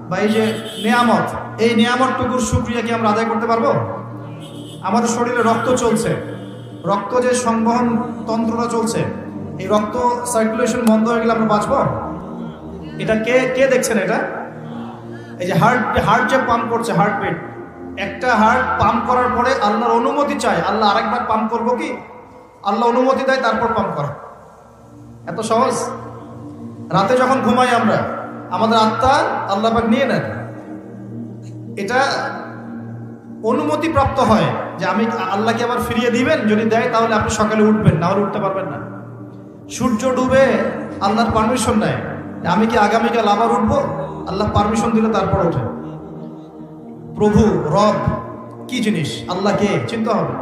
বা এই যে নেয়ামত, এই নেয়ামতটুকুর শুকরিয়া কি আমরা আদায় করতে পারবো? আমাদের শরীরে রক্ত চলছে, রক্ত যে সংবহন তন্ত্রটা চলছে, এই রক্ত সার্কুলেশন বন্ধ হয়ে গেলে আমরা বাঁচবো? এটা কে কে দেখছেন? এটা এই যে হার্ট যে পাম্প করছে, হার্টবিট, একটা হার্ট পাম্প করার পরে আল্লাহর অনুমতি চায়, আল্লাহ আরেকবার পাম্প করবো কি? আল্লাহ অনুমতি দেয়, তারপর পাম্প করা। এত সহজ? রাতে যখন ঘুমাই আমরা, আমাদের আত্মা আল্লাহ পাক নিয়ে নেন, এটা অনুমতি প্রাপ্ত হয় যে আমি আল্লাহকে আবার ফিরিয়ে দিবেন, যদি দেয় তাহলে আপনি সকালে উঠবেন, না হলে উঠতে পারবেন না। সূর্য ডুবে আল্লাহর পারমিশন নেয়, আমি কি আগামীকাল আবার উঠবো? আল্লাহ পারমিশন দিলে তারপর ওঠে। প্রভু রব কি জিনিস, আল্লাহকে চিন্তা হবে।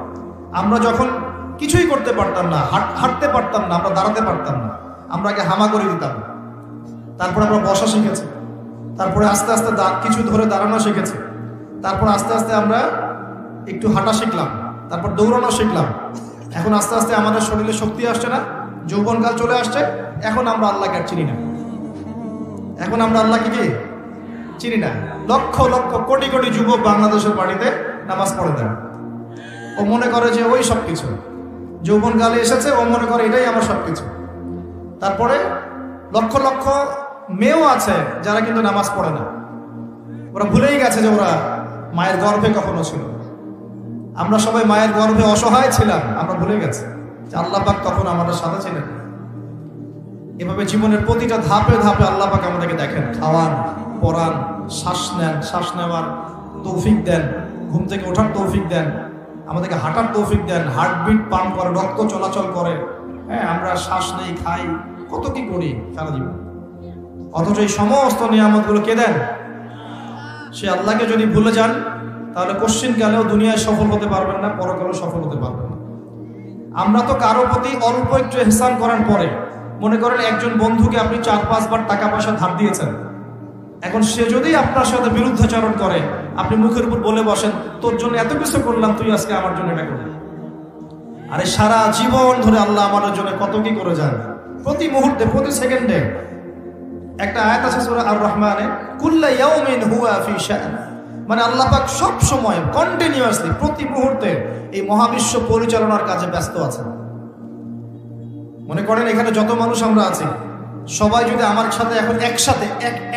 আমরা যখন কিছুই করতে পারতাম না, হাঁটতে পারতাম না, আমরা দাঁড়াতে পারতাম না, আমরা আগে হামা করে দিতাম, তারপরে আমরা বসা শিখেছি, তারপরে আস্তে আস্তে কিছু ধরে দাঁড়ানো শিখেছি, তারপর আস্তে আস্তে আমরা একটু হাঁটা শিখলাম, তারপর দৌড়ানো শিখলাম। এখন আস্তে আস্তে আমাদের শরীরে শক্তি আসছে না, যৌবনকাল চলে আসছে, এখন আমরা আল্লাহকে আর চিনি না। এখন আমরা আল্লাহকে কি চিনি না। লক্ষ লক্ষ কোটি কোটি যুবক বাংলাদেশের বাড়িতে নামাজ পড়ে দেন, ও মনে করে যে ওই সব কিছু, যৌবনকালে এসেছে, ও মনে করে এটাই আমার সব কিছু। তারপরে লক্ষ লক্ষ মেয়েও আছে যারা কিন্তু নামাজ পড়ে না, ওরা ভুলেই গেছে যে ওরা মায়ের গর্ভে কখনো ছিল। আমরা সবাই মায়ের গর্ভে অসহায় ছিলাম, আমরা ভুলে গেছি যে আল্লাহ পাক তখন আমাদের সাথে ছিলেন। এভাবে জীবনের প্রতিটা ধাপে ধাপে আল্লাহ পাক আমাদেরকে দেখেন, খাওয়ান, পড়ান, শ্বাস নেন, শ্বাস নেওয়ার তৌফিক দেন, ঘুম থেকে ওঠার তৌফিক দেন, আমাদেরকে হাঁটার তৌফিক দেন, হার্টবিট পাম্প করে, রক্ত চলাচল করে। হ্যাঁ, আমরা শ্বাস নেই, খাই, কত কি করি সারা জীবন, অথচ এই সমস্ত নিয়ামতগুলো কে দেন? সে আল্লাহকে যদি ভুলে যান তাহলে কোশ্চিনকালেও দুনিয়ায় সফল হতে পারবেন না, পরকালেও সফল হতে পারবেন না। আমরা তো কারো প্রতি অল্প একটু ইহসান করার পরে, মনে করেন একজন বন্ধুকে আপনি 4-5 বার টাকা পয়সা ধার দিয়েছেন, এখন সে যদি আপনার সাথে বিরুদ্ধাচরণ করে, আপনি মুখের উপর বলে বসেন, তোর জন্য এত কিছু করলাম, তুই আজকে আমার জন্য এটা করলি। আরে সারা জীবন ধরে আল্লাহ আমাদের জন্য কত কি করে যান, প্রতি মুহূর্তে, প্রতি সেকেন্ডে। একটা আয়াত আছে সূরা আর রহমানে, কুল্লা ইয়াউমিন হুয়া ফি শান, মানে আল্লাহ পাক সব সময় কন্টিনিউয়াসলি প্রতি মুহূর্তে এই মহাবিশ্ব পরিচালনার কাজে ব্যস্ত আছেন। মনে করেন এখানে যত মানুষ আমরা আছি, সবাই যদি আমার সাথে এখন একসাথে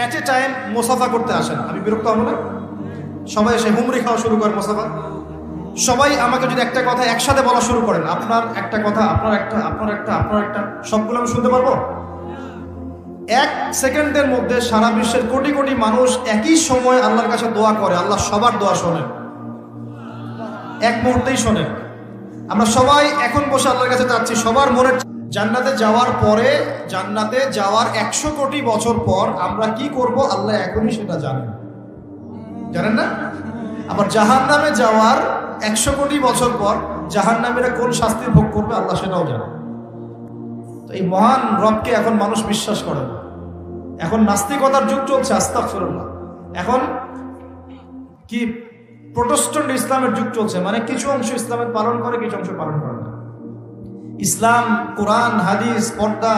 এট এ টাইম মুসাফা করতে আসেন, আমি বিরক্ত হব না? সবাই এসে হুমরি খাওয়া শুরু করে মুসাফা, সবাই আমাকে যদি একটা কথা একসাথে বলা শুরু করেন, আপনার একটা কথা, আপনার একটা, আপনার একটা, আপনার একটা, সবগুলো আমি শুনতে পারবো? 1 সেকেন্ডের মধ্যে সারা বিশ্বের কোটি কোটি মানুষ একই সময় আল্লাহর কাছে দোয়া করে, আল্লাহ সবার দোয়া শোনেন, এক মুহূর্তেই শোনেন। আমরা সবাই এখন বসে আল্লাহর কাছে যাচ্ছি, সবার মনের জান্নাতে যাওয়ার পরে, জান্নাতে যাওয়ার 100 কোটি বছর পর আমরা কি করব আল্লাহ এখনই সেটা জানেন, জানেন না? আবার জাহান্নামে যাওয়ার 100 কোটি বছর পর জাহান্নামীরা কোন শাস্তি ভোগ করবে আল্লাহ সেটাও জানেন। তো এই মহান রবকে এখন মানুষ বিশ্বাস করে না। এখন নাস্তিকতার যুগ চলছে, আস্তাগফিরুল্লাহ। এখন কি প্রোটেস্ট্যান্ট ইসলামের যুগ চলছে, মানে কিছু অংশ ইসলামের পালন করে, কিছু অংশ পালন করে না। ইসলাম, কোরআন, হাদিস, পর্দা,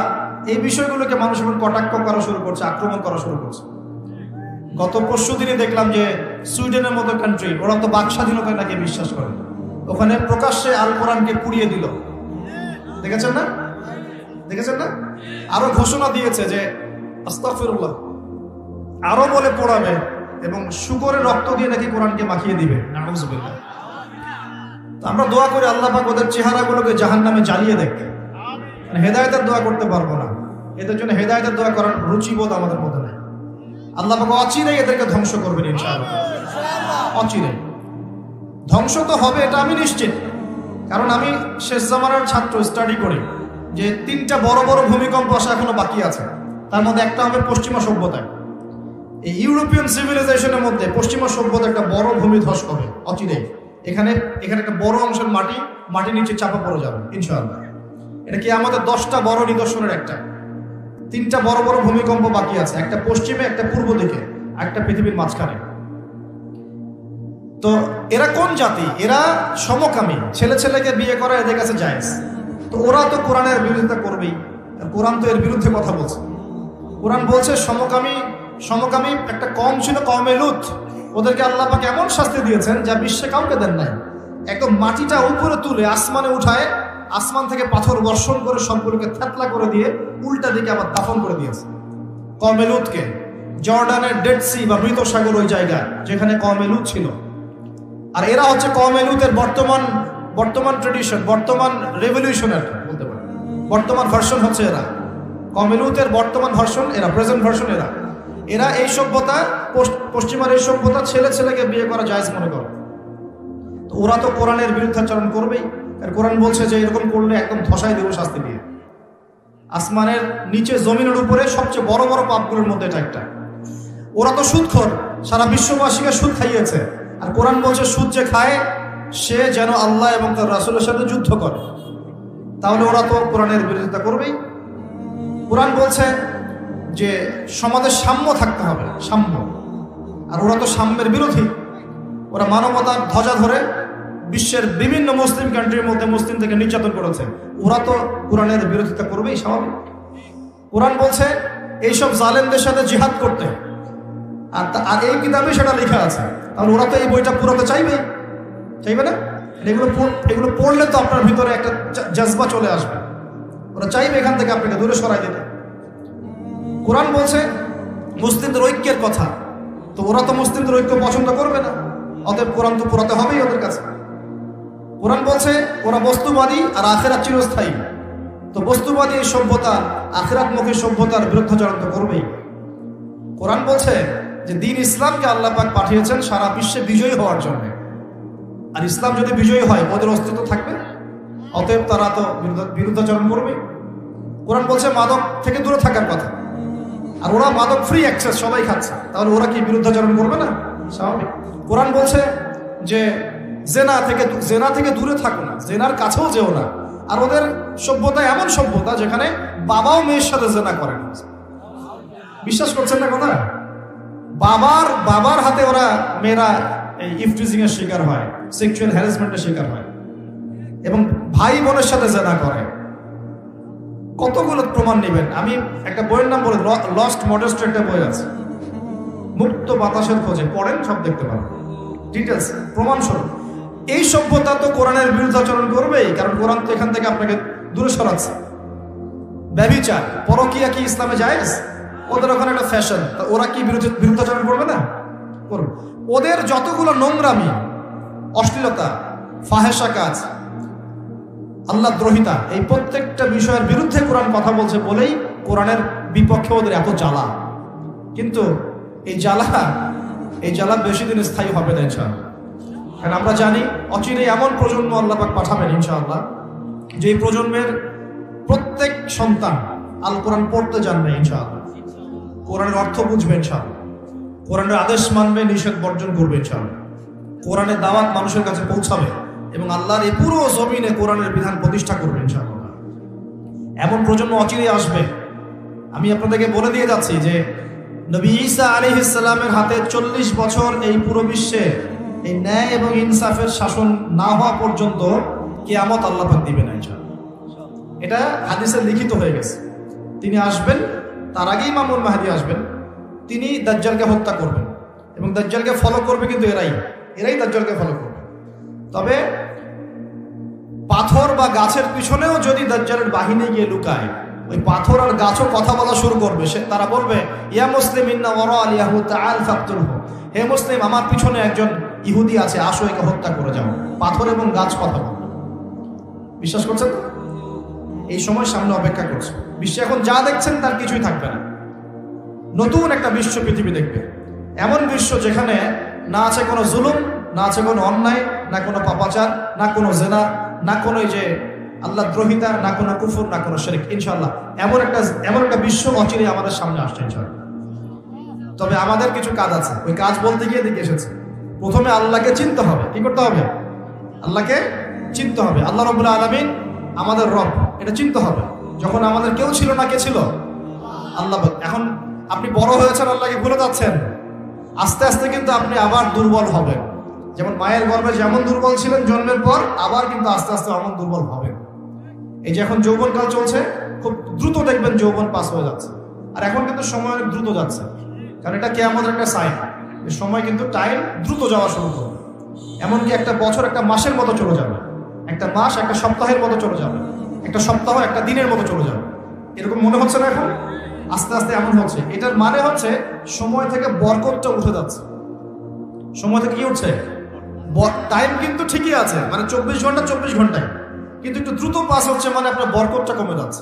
এই বিষয়গুলোকে মানুষ এখন কটাক্ষ করা শুরু করছে, আক্রমণ করা শুরু করছে। গত পরশু দিনে দেখলাম যে সুইডেনের মতো কান্ট্রি, ওরা তো বাক স্বাধীনতায় নাকি বিশ্বাস করে, ওখানে প্রকাশ্যে আল কোরআনকে পুড়িয়ে দিল। দেখেছেন না? দেখেছেন না? আরো ঘোষণা দিয়েছে যে আস্তাগফিরুল্লাহ, আরো বলে পোড়াবে এবং শুকরের রক্ত দিয়ে নাকি কোরআনকে মাখিয়ে দিবে। নাউযুবিল্লাহ। আমরা দোয়া করি আল্লাহ পাক ওদের চেহারাগুলোকে জাহান্নামে জ্বালিয়ে দেখ। মানে হেদায়েতের দোয়া করতে পারবো না, এদের জন্য হেদায়েতের দোয়া করার রুচিবোধ আমাদের মধ্যে নেই। আল্লাহ পাক অচিরেই এদেরকে ধ্বংস করবেন ইনশাআল্লাহ, অচিরেই ধ্বংস তো হবে, এটা আমি নিশ্চিত। কারণ আমি শেষ জামানার ছাত্র, স্টাডি করি যে 3টা বড় বড় ভূমিকম্প আসা এখনো বাকি আছে। তার মধ্যে একটা হবে পশ্চিমা সভ্যতায়, এই ইউরোপিয়ান সিভিলাইজেশনের মধ্যে পশ্চিমা সভ্যতা একটা বড় ভূমিধস হবে অচিরেই। এখানে একটা বড় অংশের মাটি নিচে চাপা পড়ে যাবে ইনশাআল্লাহ। এটা কি আমাদের 10টা বড় নিদর্শনের একটা। 3টা বড় বড় ভূমিকম্প বাকি আছে, একটা পশ্চিমে, একটা পূর্ব দিকে, একটা পৃথিবীর মাঝখানে। তো এরা কোন জাতি? এরা সমকামী, ছেলে ছেলেকে বিয়ে করা এদের কাছে জায়েজ। তো ওরা তো কোরআনের বিরোধিতা করবেই, কোরআন তো এর বিরুদ্ধে কথা বলছে। কোরআন বলছে সমকামী একটা কম ছিল, কওমে লূত, ওদেরকে আল্লাহ পাক এমন শাস্তি দিয়েছেন যা বিশ্বে কাউকে দেন নাই। একদম মাটিটা উপরে তুলে আসমানে উঠায়, আসমান থেকে পাথর বর্ষণ করে সবগুলোকে থেতলা করে দিয়ে উল্টা দিকে আবার দাফন করে দিয়েছে কওমে লূতকে। জর্ডানের ডেড সি বা মৃত সাগর ওই জায়গা যেখানে কওমে লূত ছিল। আর এরা হচ্ছে কওমে লূতের বর্তমান ট্রেডিশন, বর্তমান রেভলিউশনের বলতে পারে, বর্তমান ভার্সন হচ্ছে এরা। কওমে লূতের বর্তমান ভার্সন এরা, প্রেজেন্ট ভার্সন এরা। এরা এই সভ্যতা, পশ্চিমার এই সভ্যতা ছেলে ছেলেকে বিয়ে করা জায়েজ মনে করে। তো ওরা তো কোরআনের বিরুদ্ধাচরণ করবেই। আর কোরআন বলছে যে এরকম করলে একদম ধসাই দেব শাস্তি দিয়ে। আসমানের নিচে জমিনের উপরে সবচেয়ে বড় বড় পাপগুলোর মধ্যে এটা একটা। ওরা তো সুদখোর, সারা বিশ্ববাসীকে সুদ খাইয়েছে। আর কোরআন বলছে সুদ যে খায় সে যেন আল্লাহ এবং তার রাসূলের সাথে যুদ্ধ করে। তাহলে ওরা তো কোরআনের বিরোধিতা করবেই। কোরআন বলছে যে সমাজে সাম্য থাকতে হবে, সাম্য। আর ওরা তো সাম্যের বিরোধী। ওরা মানবতার ধ্বজা ধরে বিশ্বের বিভিন্ন মুসলিম কান্ট্রির মধ্যে মুসলিম থেকে নির্যাতন করেছে। ওরা তো কোরআনের বিরোধিতা করবেই, স্বাভাবিক। কোরআন বলছে এইসব জালেমদের সাথে জিহাদ করতে, আর এই কিতাবে সেটা লেখা আছে। তাহলে ওরা তো এই বইটা পুরোতে চাইবে না? এগুলো পড়লে তো আপনার ভিতরে একটা জজবা চলে আসবে। ওরা চাইবে এখান থেকে আপনাকে দূরে সরাই দিতে। কোরআন বলছে মুসলিমদের ঐক্যের কথা, তো ওরা তো মুসলিমদের ঐক্য পছন্দ করবে না, অতএব কোরআন তো পুরাতে হবেই ওদের কাছে। কোরআন বলছে ওরা বস্তুবাদী আর আখিরাত চিরস্থায়ী, তো বস্তুবাদী এই সভ্যতা আখিরাতমুখী সভ্যতার বিরুদ্ধাচরণ তো করবেই। কোরআন বলছে যে দিন ইসলামকে আল্লাহ পাক পাঠিয়েছেন সারা বিশ্বে বিজয়ী হওয়ার জন্য। আর ইসলাম যদি বিজয়ী হয় ওদের অস্তিত্ব থাকবে, অতএব তারা তো বিরুদ্ধাচরণ করবে। কোরআন বলছে মাদক থেকে দূরে থাকার কথা, আর ওরা মাদক ফ্রি অ্যাক্সেস সবাই খাচ্ছে, তাহলে ওরা কি বিরুদ্ধাচরণ করবে না? স্বাভাবিক। কোরআন বলছে যে জেনা থেকে দূরে থাকো না, জেনার কাছেও যেও না। আর ওদের সভ্যতা এমন সভ্যতা যেখানে বাবাও মেয়ের সাথে জেনা করে না। বিশ্বাস করছেন না কথা? বাবার হাতে ওরা মেয়েরা এই ইফটিজিং এর শিকার হয়, সেক্সুয়াল হ্যারাসমেন্টের শিকার হয়, এবং ভাই বোনের সাথে জেনা করে। কতগুলো প্রমাণ নেবেন? আমি একটা বইয়ের নাম বলে, লস্ট মডেস্ট একটা বই আছে, মুক্ত বাতাসের খোঁজে, পড়েন, সব দেখতে পাবেন ডিটেলস, প্রমাণ স্বরূপ। এই সভ্যতা তো কোরআনের বিরুদ্ধাচরণ করবেই, কারণ কোরআন তো এখান থেকে আপনাকে দূরে সরাচ্ছে। ব্যভিচার, পরকীয়া কি ইসলামে জায়েজ? ওদের ওখানে একটা ফ্যাশন, ওরা কি বিরুদ্ধাচরণ করবে না? করবে। ওদের যতগুলো নোংরামি, অশ্লীলতা, ফাহেসা কাজ, আল্লাহ দ্রোহিতা, এই প্রত্যেকটা বিষয়ের বিরুদ্ধে কোরআন কথা বলছে বলেই কোরআনের বিপক্ষে ওদের এত জ্বালা। কিন্তু এই জ্বালা বেশি দিন স্থায়ী হবে না ইনশাআল্লাহ। কারণ আমরা জানি অচিরে এমন প্রজন্ম আল্লাহ পাক পাঠাবেন ইনশাআল্লাহ, যে প্রজন্মের প্রত্যেক সন্তান আল কোরআন পড়তে জানবে ইনশাআল্লাহ, কোরআনের অর্থ বুঝবে ইনশাআল্লাহ, কোরআনের আদেশ মানবে, নিষেধ বর্জন করবে ইনশাআল্লাহ, কোরআনের দাওয়াত মানুষের কাছে পৌঁছাবে এবং আল্লাহর এই পুরো জমিনে কোরআনের বিধান প্রতিষ্ঠা করবে ইনশাআল্লাহ। এমন প্রজন্ম অচিরেই আসবে। আমি আপনাদেরকে বলে দিয়ে যাচ্ছি যে নবী ঈসা আলাইহিস সালামের হাতে 40 বছর এই পুরো বিশ্বে এই ন্যায় এবং ইনসাফের শাসন না হওয়া পর্যন্ত কিয়ামত আল্লাহ পাক দিবেন ইনশাআল্লাহ। এটা হাদিসে লিখিত হয়ে গেছে। তিনি আসবেন, তার আগেই ইমামুল মাহদী আসবেন, তিনি দাজ্জালকে হত্যা করবেন এবং দাজ্জালকে ফলো করবে, কিন্তু এরাই দাজ্জালকে ফলো করবে। তবে পাথর বা গাছের পিছনেও যদি দাজ্জালের বাহিনী গিয়ে লুকায়, ওই পাথর আর গাছও কথা বলা শুরু করবে। তারা বলবে, ইয়া মুসলিম ইন্না ওয়ারা আল ইয়াহুদ তাআল ফাকতুলহু, হে মুসলিম, আমার পিছনে একজন ইহুদি আছে, আসো একে হত্যা করে যাও। পাথর এবং গাছ কথা বলবে। বিশ্বাস করছেন? এই সময় সামনে অপেক্ষা করছে। বিশ্বে এখন যা দেখছেন তার কিছুই থাকবে না। নতুন একটা বিশ্ব পৃথিবী দেখবে, এমন বিশ্ব যেখানে না আছে কোনো জুলুম, না আছে কোনো অন্যায়, না কোনো পাপাচার, না কোনো জেনা, না কোনো যে আল্লাহ দ্রোহিতা, না কোনো কুফর, না কোনো শিরক। ইনশাআল্লাহ এমন একটা বিশ্ব অচিরে আমাদের সামনে আসছে ইনশাআল্লাহ। তবে আমাদের কিছু কাজ আছে, ওই কাজ বলতে গিয়ে দিকে এসেছে। প্রথমে আল্লাহকে চিনতে হবে। কি করতে হবে? আল্লাহকে চিনতে হবে। আল্লাহ রাব্বুল আলামিন আমাদের রব, এটা চিনতে হবে। যখন আমাদের কেউ ছিল না, কে ছিল? আল্লাহ। এখন আপনি বড় হয়েছেন, আল্লাহকে ভুলে যাচ্ছেন, আস্তে আস্তে কিন্তু আপনি আবার দুর্বল হবেন। যেমন মায়ের গর্ভে যেমন দুর্বল ছিলেন জন্মের পর, আবার কিন্তু আস্তে আস্তে অমন দুর্বল হবেন। এই যে এখন যৌবনকাল চলছে, খুব দ্রুত দেখবেন যৌবন পাস হয়ে যাচ্ছে। আর এখন কিন্তু সময় অনেক দ্রুত যাচ্ছে, কারণ এটা কিয়ামতের একটা সাইন। সময় কিন্তু টাইম দ্রুত যাওয়া শুরু করবে। এমনকি একটা বছর একটা মাসের মতো চলে যাবে, একটা মাস একটা সপ্তাহের মতো চলে যাবে, একটা সপ্তাহ একটা দিনের মতো চলে যাবে। এরকম মনে হচ্ছে না এখন? আস্তে আস্তে এমন হচ্ছে। এটার মানে হচ্ছে সময় থেকে বরকতটা উঠে যাচ্ছে। সময় থেকে কি উঠছে? টাইম কিন্তু ঠিকই আছে, মানে 24 ঘন্টা 24 ঘন্টায়, কিন্তু একটু দ্রুত পাস হচ্ছে, মানে আপনার বরকতটা কমে যাচ্ছে।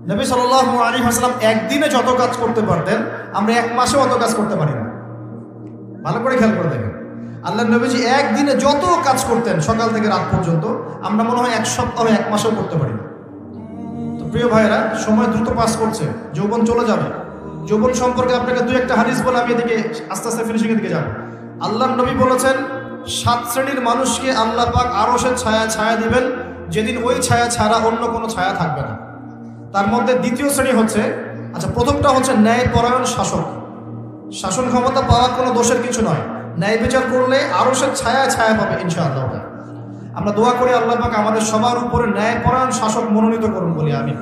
নবী সাল্লাল্লাহু আলাইহি ওয়াসাল্লাম একদিনে যত কাজ করতে পারতেন, আমরা এক মাসে অত কাজ করতে পারি না। ভালো করে খেয়াল করে দেখেন, আল্লাহ নবীজি একদিনে যত কাজ করতেন সকাল থেকে রাত পর্যন্ত, আমরা মনে হয় এক সপ্তাহ এক মাসেও করতে পারি না। তো প্রিয় ভাইয়েরা, সময় দ্রুত পাস করছে, যৌবন চলে যাবে। যৌবন সম্পর্কে আপনাকে দুই একটা হাদিস বলে আমি এদিকে আস্তে আস্তে ফিনিশিংয়ের দিকে যাব। আল্লাহর নবী বলেছেন 7 শ্রেণীর মানুষকে আল্লাহ পাক আরশের ছায়া দিবেন, যেদিন ওই ছায়া ছাড়া অন্য কোনো ছায়া থাকবে না। তার মধ্যে দ্বিতীয় শ্রেণী হচ্ছে, আচ্ছা প্রথমটা হচ্ছে ন্যায়পরায়ণ শাসক। শাসন ক্ষমতা পাওয়া কোনো দোষের কিছু নয়, ন্যায় বিচার করলে আরশের ছায়া পাবে ইনশাআল্লাহ। আমরা দোয়া করি আল্লাহ পাক আমাদের সবার উপরে ন্যায়পরায়ণ শাসক মনোনীত করুন বলি আমিন।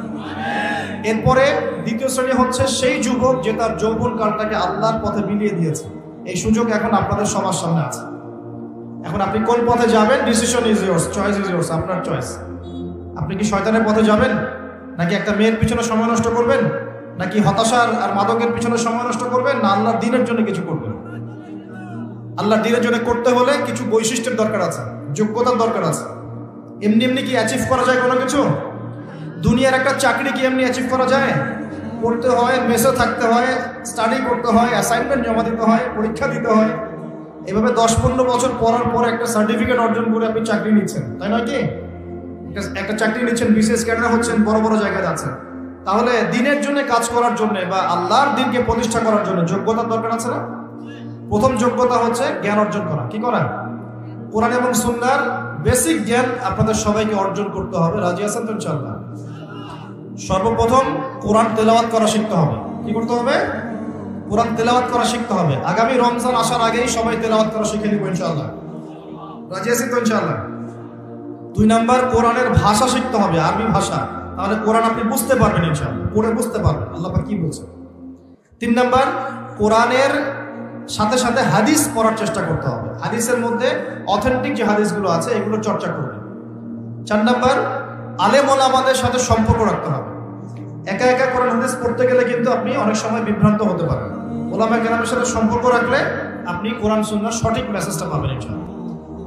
এরপরে দ্বিতীয় শ্রেণী হচ্ছে সেই যুবক যে তার যৌবনকালটাকে আল্লাহর পথে বিলিয়ে দিয়েছে। এই সুযোগ এখন আপনাদের সবার সামনে আছে। এখন আপনি কোন পথে যাবেন, decision is yours, choice is yours, আপনার চয়েস। আপনি কি শয়তানের পথে যাবেন, নাকি একটা মেয়ের পিছনে সময় নষ্ট করবেন, নাকি হতাশার আর মাদকের পিছনে সময় নষ্ট করবেন, না আল্লাহর দ্বীনের জন্য কিছু করবেন? আল্লাহর দ্বীনের জন্য করতে হলে কিছু বৈশিষ্ট্যের দরকার আছে, যোগ্যতার দরকার আছে। এমনি এমনি কি অ্যাচিভ করা যায় কোনো কিছু? দুনিয়ার একটা চাকরি কি এমনি অ্যাচিভ করা যায়? পড়তে হয়, মেসে থাকতে হয়, স্টাডি করতে হয়, অ্যাসাইনমেন্ট জমা দিতে হয়, পরীক্ষা দিতে হয়। এভাবে 10-15 বছর পড়ার পর একটা সার্টিফিকেট অর্জন করে আপনি চাকরি নিচ্ছেন, তাই নয় কি? একটা চাকরি নিচ্ছেন, বিশেষ ক্যাডার হচ্ছেন, বড় বড় জায়গায় যাচ্ছেন। তাহলে দিনের জন্য কাজ করার জন্য বা আল্লাহর দ্বীনকে প্রতিষ্ঠা করার জন্য যোগ্যতার দরকার আছে না? প্রথম যোগ্যতা হচ্ছে জ্ঞান অর্জন করা। কি করা? কোরআন এবং সুন্নাহর বেসিক জ্ঞান আপনাদের সবাইকে অর্জন করতে হবে। রাজি আছেন তো ইনশাআল্লাহ? সর্বপ্রথম কোরআন তেলাওয়াত করা শিখতে হবে। কি করতে হবে? কোরআন তেলাওয়াত করা শিখতে হবে। আগামী রমজান আসার আগেই সবাই তেলাওয়াত করা শিখে নিব ইনশাআল্লাহ। রাজি আছেন তো ইনশাআল্লাহ? 2 নাম্বার, কোরআনের ভাষা শিখতে হবে, আরবি ভাষা। তাহলে কোরআন আপনি বুঝতে পারবেন ইনশাআল্লাহ, পড়ে বুঝতে পারবেন আল্লাহ পাক কি বলছে। 3 নাম্বার, কোরআনের সাথে সাথে হাদিস পড়ার চেষ্টা করতে হবে। হাদিসের মধ্যে অথেন্টিক যে হাদিসগুলো আছে এগুলো চর্চা করবেন। 4 নাম্বার, আলেম ওলামাদের সাথে সম্পর্ক রাখতে হবে। একা একা কোরআন হাদিস পড়তে গেলে কিন্তু আপনি অনেক সময় বিভ্রান্ত হতে পারেন। ওলামা কেরামের সাথে সম্পর্ক রাখলে আপনি কোরআন সুন্নাহর সঠিক মেসেজটা পাবেন ইনশাআল্লাহ।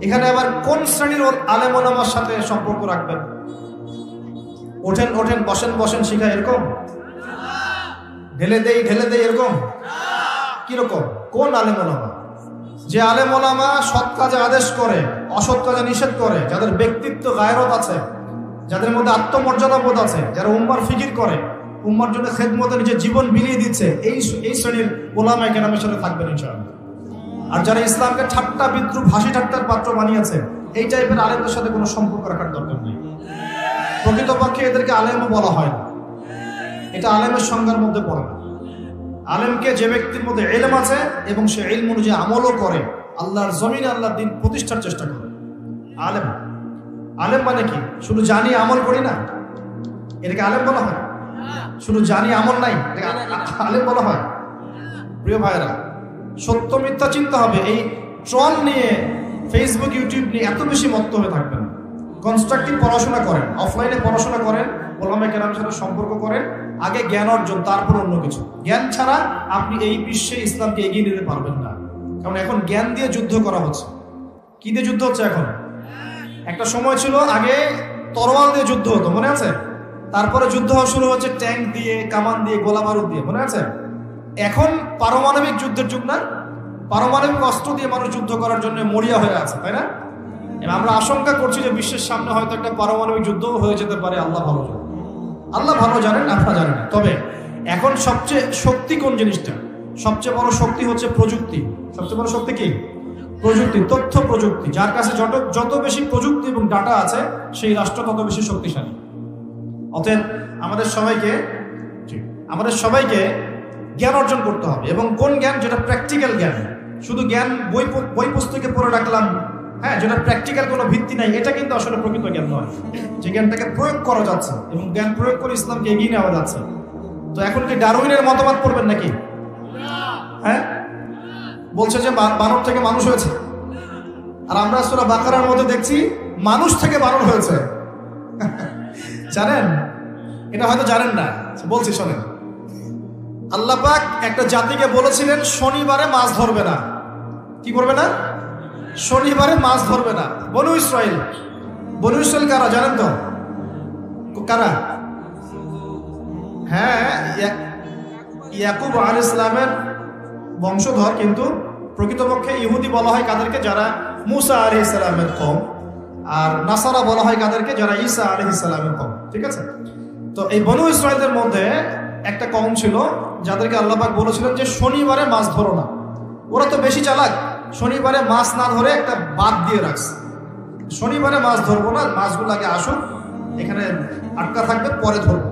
এখানে আবার কোন শ্রেণীর আলেম ওলামার সাথে সম্পর্ক রাখবেন? ওঠেন বসেন শিখা এরকম, ঢেলে দেই এরকম? কিরকম? কোন আলেম ওলামা? যে আলেম ওলামা সৎ কাজে আদেশ করে, অসৎ কাজে নিষেধ করে, যাদের ব্যক্তিত্ব গায়রত আছে, যাদের মধ্যে আত্মমর্যাদা বোধ আছে, যারা উম্মার ফিকির করে, উম্মার জন্য খেদমতে নিজের জীবন বিলিয়ে দিচ্ছে, এই শ্রেণীর ওলামা কেরামের সাথে থাকবেন ইনশাআল্লাহ। আর যারা ইসলামকে ঠাট্টা বিদ্রুপ হাসি ঠাট্টার পাত্র বানিয়েছে, এই টাইপের আলেমদের সাথে কোনো সম্পর্ক রাখার দরকার নেই। প্রকৃতপক্ষে এদেরকে আলেমও বলা হয় না, এটা আলেমের সংজ্ঞার মধ্যে পড়ে না। আলেমকে যে ব্যক্তির মধ্যে ইলম আছে এবং সে ইলম অনুযায়ী আমলও করে, আল্লাহর জমিনে আল্লাহর দ্বীন প্রতিষ্ঠার চেষ্টা করে, আলেম। আলেম মানে কি? শুধু জানি আমল করি না, এটাকে আলেম বলা হয়? শুধু জানি আমল নাই, এটাকে আলেম বলা হয়? প্রিয় ভাইয়েরা, সত্য মিথ্যা চিন্তা হবে। এই ট্রল নিয়ে, ফেসবুক ইউটিউব নিয়ে এত বেশি মত্ত হয়ে থাকবেন। কনস্ট্রাকটিভ পড়াশোনা করেন, অফলাইনে পড়াশোনা করেন, ওলামা কেরামের সাথে সম্পর্ক করেন, আগে জ্ঞান অর্জন, তারপর অন্য কিছু। জ্ঞান ছাড়া আপনি এই বিশ্বে ইসলামকে এগিয়ে নিতে পারবেন না। কারণ এখন জ্ঞান দিয়ে যুদ্ধ করা হচ্ছে। কি দিয়ে যুদ্ধ হচ্ছে এখন? একটা সময় ছিল আগে তরোয়াল দিয়ে যুদ্ধ হতো, মনে আছে? তারপরে যুদ্ধ হওয়া শুরু হচ্ছে ট্যাঙ্ক দিয়ে, কামান দিয়ে, গোলা বারুদ দিয়ে, মনে আছে? এখন পারমাণবিক যুদ্ধের যুগ না? পারমাণবিক অস্ত্র দিয়ে মানুষ যুদ্ধ করার জন্য মরিয়া হয়ে আছে, তাই না? আমরা আশঙ্কা করছি যে বিশ্বের সামনে হয়তো একটা পারমাণবিক যুদ্ধ হয়ে যেতে পারে। আল্লাহ ভালো জানেন, আল্লাহ ভালো জানেন, আপনারা জানেন না। তবে এখন সবচেয়ে শক্তি কোন জিনিসটা? সবচেয়ে বড় শক্তি হচ্ছে প্রযুক্তি। সবচেয়ে বড় শক্তি কি? প্রযুক্তি, তথ্য প্রযুক্তি। যার কাছে যত বেশি প্রযুক্তি এবং ডাটা আছে, সেই রাষ্ট্র তত বেশি শক্তিশালী। অতএব আমাদের সবাইকে জ্ঞান অর্জন করতে হবে। এবং কোন জ্ঞান? যেটা প্র্যাকটিক্যাল জ্ঞান। শুধু জ্ঞান বই পুস্তকে পড়ে রাখলাম, হ্যাঁ, যেটা প্র্যাকটিক্যাল কোনো ভিত্তি নাই, এটা কিন্তু আসলে প্রকৃত জ্ঞান নয়। যে জ্ঞানটাকে প্রয়োগ করা যাচ্ছে এবং জ্ঞান প্রয়োগ করে ইসলামকে এগিয়ে নেওয়া যাচ্ছে। তো এখন কি ডারউইনের মতবাদ পড়বেন নাকি? হ্যাঁ, বলছে যে বানর থেকে মানুষ হয়েছে, আর আমরা সূরা বাকারার মধ্যে দেখছি মানুষ থেকে বারণ হয়েছে। জানেন? এটা হয়তো জানেন না, বলছি শোনেন। আল্লাহ পাক একটা জাতিকে বলেছিলেন শনিবারে মাছ ধরবে না। কি করবে না? শনিবারে মাছ ধরবে না। বনু ইসরাইল। বনু ইসরাইল কারা জানেন তো? কারা? হ্যাঁ, ইয়াকুব আলাইহিস সালামের বংশধর, কিন্তু প্রকৃতপক্ষে ইহুদি বলা হয় কাদেরকে? যারা মুসা আলাইহিস সালামের কওম। আর নাসারা বলা হয় কাদেরকে? যারা ঈসা আলাইহিস সালামের কওম। ঠিক আছে? তো এই বনু ইসরাইলদের মধ্যে একটা কওম ছিল যাদেরকে আল্লাহ পাক বলেছিলেন যে শনিবারে মাছ ধরো না। ওরা তো বেশি চালাক, শনিবারে মাছ না ধরে একটা বাদ দিয়ে রাখছে, শনিবারে মাছ ধরবো না, মাছগুলো আগে আসুন, এখানে আটকা থাকবে, পরে ধরবো।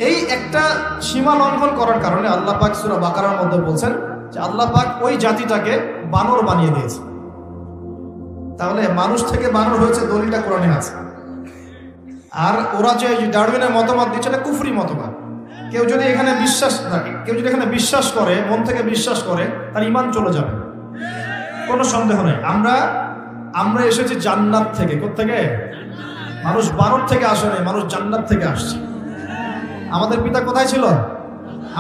এই একটা সীমা লঙ্ঘন করার কারণে আল্লাহ পাক সূরা বাকারার মধ্যে বলছেন যে আল্লাহ পাক ওই জাতিটাকে বানর বানিয়ে দিয়েছে। তাহলে মানুষ থেকে বানর হয়েছে, দলিলটা কোরআনে আছে। আর ওরা যে ডারউইনের মতবাদ দিচ্ছে এটা কুফরি মতবাদ। কেউ যদি এখানে বিশ্বাস থাকে, কেউ যদি এখানে বিশ্বাস করে, মন থেকে বিশ্বাস করে, তার ঈমান চলে যাবে, কোনো সন্দেহ নেই। আমরা এসেছি জান্নাত থেকে। কোত্থেকে? মানুষ বানর থেকে আসে নাই, মানুষ জান্নাত থেকে আসছে। আমাদের পিতা কোথায় ছিল?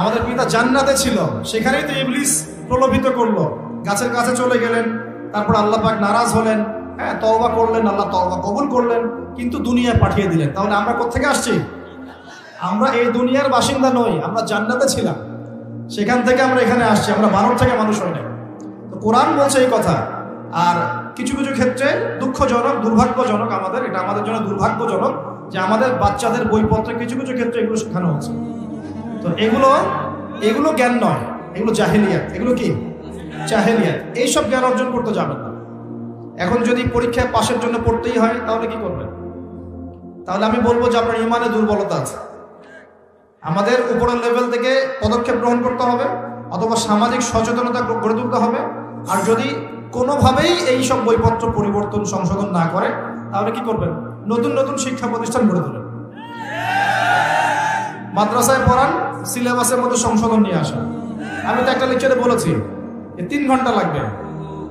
আমাদের পিতা জান্নাতে ছিল। সেখানেই তো ইবলিস প্রলোভিত করলো, গাছের কাছে চলে গেলেন, তারপর আল্লাহ পাক নারাজ হলেন, হ্যাঁ, তওবা করলেন, আল্লাহ তওবা কবুল করলেন, কিন্তু দুনিয়ায় পাঠিয়ে দিলেন। তাহলে আমরা কোত্থেকে আসছি? আমরা এই দুনিয়ার বাসিন্দা নই, আমরা জান্নাতে ছিলাম, সেখান থেকে আমরা এখানে আসছি, আমরা বানর থেকে মানুষ হই না। তো কোরআন বলছে এই কথা। আর কিছু কিছু ক্ষেত্রে দুঃখজনক, দুর্ভাগ্যজনক, এটা আমাদের জন্য দুর্ভাগ্যজনক যে আমাদের বাচ্চাদের বইপত্রে কিছু কিছু ক্ষেত্রে এগুলো শেখানো হচ্ছে। তো এগুলো জ্ঞান নয়, এগুলো জাহেলিয়াত। এগুলো কি? জাহেলিয়াত। এইসব জ্ঞান অর্জন করতে যাবেন না। এখন যদি পরীক্ষায় পাশের জন্য পড়তেই হয় তাহলে কি করবেন? তাহলে আমি বলবো যে আপনার ইমানে দুর্বলতা আছে। আমাদের উপরের লেভেল থেকে পদক্ষেপ গ্রহণ করতে হবে, অথবা সামাজিক সচেতনতা গড়ে তুলতে হবে। আর যদি কোনোভাবেই এই সব বইপত্র পরিবর্তন, সংশোধন না করে, তাহলে কি করবেন? নতুন নতুন শিক্ষা প্রতিষ্ঠান গড়ে তোলেন, মাদ্রাসায় পড়ান, সিলেবাসের মধ্যে সংশোধন নিয়ে আসেন। আমি তো একটা লেকচারে বলেছি 3 ঘন্টা লাগবে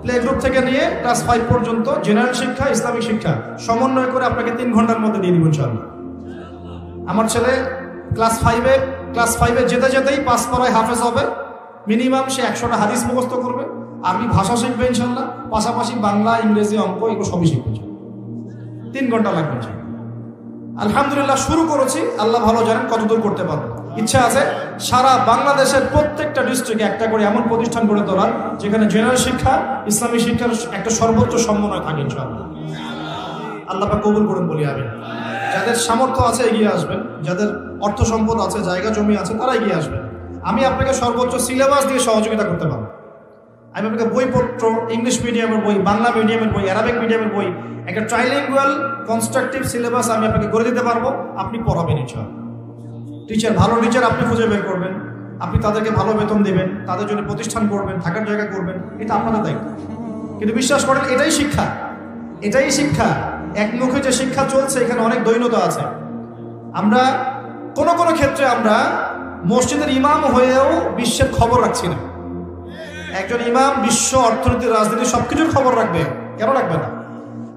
প্লে গ্রুপ থেকে নিয়ে ক্লাস 5 পর্যন্ত জেনারেল শিক্ষা, ইসলামিক শিক্ষা সমন্বয় করে আপনাকে 3 ঘন্টার মধ্যে দিয়ে দিব ইনশাআল্লাহ। আমার ছেলে ক্লাস 5-এ যেতে যেতেই 5 পারায় হাফেজ হবে। মিনিমাম সে 100টা হাদিস মুখস্থ করবে, আরবি ভাষা শিখবে ইনশাআল্লাহ, পাশাপাশি বাংলা, ইংরেজি, অঙ্ক এগুলো সবই শিখবে। 3 ঘন্টা লাগবে। আলহামদুলিল্লাহ শুরু করেছি, আল্লাহ ভালো জানেন কতদূর করতে পারবো। ইচ্ছা আছে সারা বাংলাদেশের প্রত্যেকটা ডিস্ট্রিক্টে একটা করে এমন প্রতিষ্ঠান গড়ে তোলার যেখানে জেনারেল শিক্ষা, ইসলামী শিক্ষার একটা সর্বোচ্চ সমন্বয় থাকে ইনশাআল্লাহ। আল্লাহ পাক কবুল করুন বলি আমি। যাদের সামর্থ্য আছে এগিয়ে আসবেন, যাদের অর্থ সম্পদ আছে, জায়গা জমি আছে, তারা এগিয়ে আসবেন। আমি আপনাকে সর্বোচ্চ সিলেবাস দিয়ে সহযোগিতা করতে পারবো। আমি আপনাকে বইপত্র, ইংলিশ মিডিয়ামের বই, বাংলা মিডিয়ামের বই, অ্যারাবিক মিডিয়ামের বই, একটা ট্রাইলিঙ্গুয়াল কনস্ট্রাকটিভ সিলেবাস আমি আপনাকে করে দিতে পারবো। আপনি পড়াবেন ইনশাআল্লাহ। ভালো টিচার আপনি খুঁজে বের করবেন, আপনি তাদেরকে ভালো বেতন দেবেন, তাদের জন্য প্রতিষ্ঠান করবেন, থাকার জায়গা করবেন, এটা আপনাদের দায়িত্ব। কিন্তু বিশ্বাস করেন এটাই শিক্ষা, এটাই শিক্ষা। একমুখে যে শিক্ষা চলছে এখানে অনেক দৈন্যতা আছে। আমরা কোনো কোনো ক্ষেত্রে আমরা মসজিদের ইমাম হয়েও বিশ্বের খবর রাখছি না। একজন ইমাম বিশ্ব অর্থনীতি, রাজনীতি সবকিছুর খবর রাখবে, কেন রাখবে না?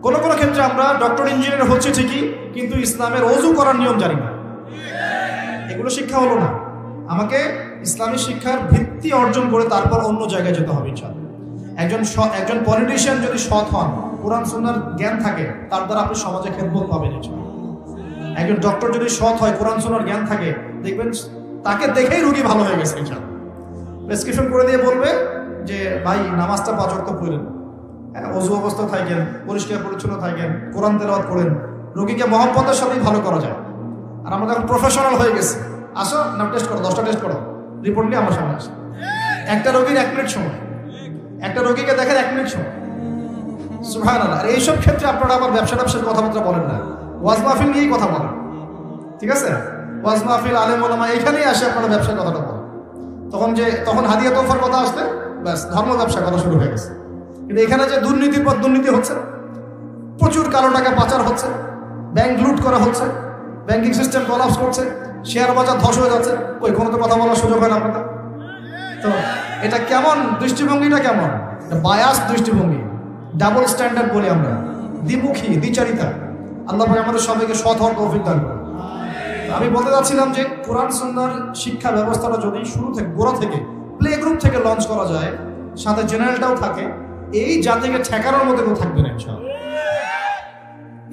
কোনো কোনো ক্ষেত্রে আমরা ডক্টর, ইঞ্জিনিয়ার হচ্ছে ঠিকই, কিন্তু ইসলামের ওযু করার নিয়ম জানি না। এগুলো শিক্ষা হলো না। আমাকে ইসলামী শিক্ষার ভিত্তি অর্জন করে তারপর অন্য জায়গায় যেতে হবে ইনশাআল্লাহ। একজন পলিটিশিয়ান যদি সৎ হন, কোরআন সুন্নাহর জ্ঞান থাকে, তার দ্বারা আপনি সমাজে খেদমত পাবেন ইনশাআল্লাহ। একজন ডক্টর যদি সৎ হয়, কোরআন সুন্নাহর জ্ঞান থাকে, দেখবেন তাকে দেখেই রোগী ভালো হয়ে গেছে ইনশাআল্লাহ। প্রেসক্রিপশন করে দিয়ে বলবে যে ভাই নামাজটা 5 ওয়াক্ত পড়েন, ওযু অবস্থা থাকেন, পরিষ্কার পরিচ্ছন্ন থাকেন, কোরআন তেলাওয়াত করেন, রোগীকে মহব্বতের সাথেই ভালো করা যায়। আর আমরা এখন প্রফেশনাল হয়ে গেছি, আসো নাম টেস্ট করো, 10টা টেস্ট করো, রিপোর্ট নিয়ে আমার সামনে আসে। একটা রোগীর 1 মিনিট সময়, একটা রোগীকে দেখেন 1 মিনিট সময়। সুবহানাল্লাহ। আর এইসব ক্ষেত্রে আপনারা আবার ব্যবসার কথাবার্তা বলেন না, ওয়াজ মাহফিল নিয়েই কথা বলেন, ঠিক আছে? ওয়াজ মাহফিল, আলেম ওলামা এখানেই আসে আপনারা ব্যবসার কথাটা বলেন। তখন হাদিয়া তোফার কথা আসতে ব্যাস ধর্ম ব্যবসার কথা শুরু হয়ে গেছে। কিন্তু এখানে যে দুর্নীতির পর দুর্নীতি হচ্ছে, প্রচুর কালো টাকা পাচার হচ্ছে, ব্যাংক লুট করা হচ্ছে, ব্যাংকিং সিস্টেম কলাপস করছে, শেয়ার বাজার ধস হয়ে যাচ্ছে, ওই কোনো তো কথা বলার সুযোগ হয় না আপনাদের। তো এটা কেমন দৃষ্টিভঙ্গিটা? কেমন বায়াস দৃষ্টিভঙ্গি। ডাবল স্ট্যান্ডার্ড বলি আমরা, দ্বিমুখী, দ্বিচারিতা। আল্লাহ পাক আমাদের সবাইকে সৎ হওয়ার তৌফিক দান করুন। আমি বলতে চাচ্ছিলাম যে কোরআন সুন্নাহর শিক্ষা ব্যবস্থাটা যদি শুরু থেকে, গোড়া থেকে, প্লে গ্রুপ থেকে লঞ্চ করা যায়, সাথে জেনারেলটাও থাকে, এই জাতিকে ঠেকানোর মধ্যে কেউ থাকবে না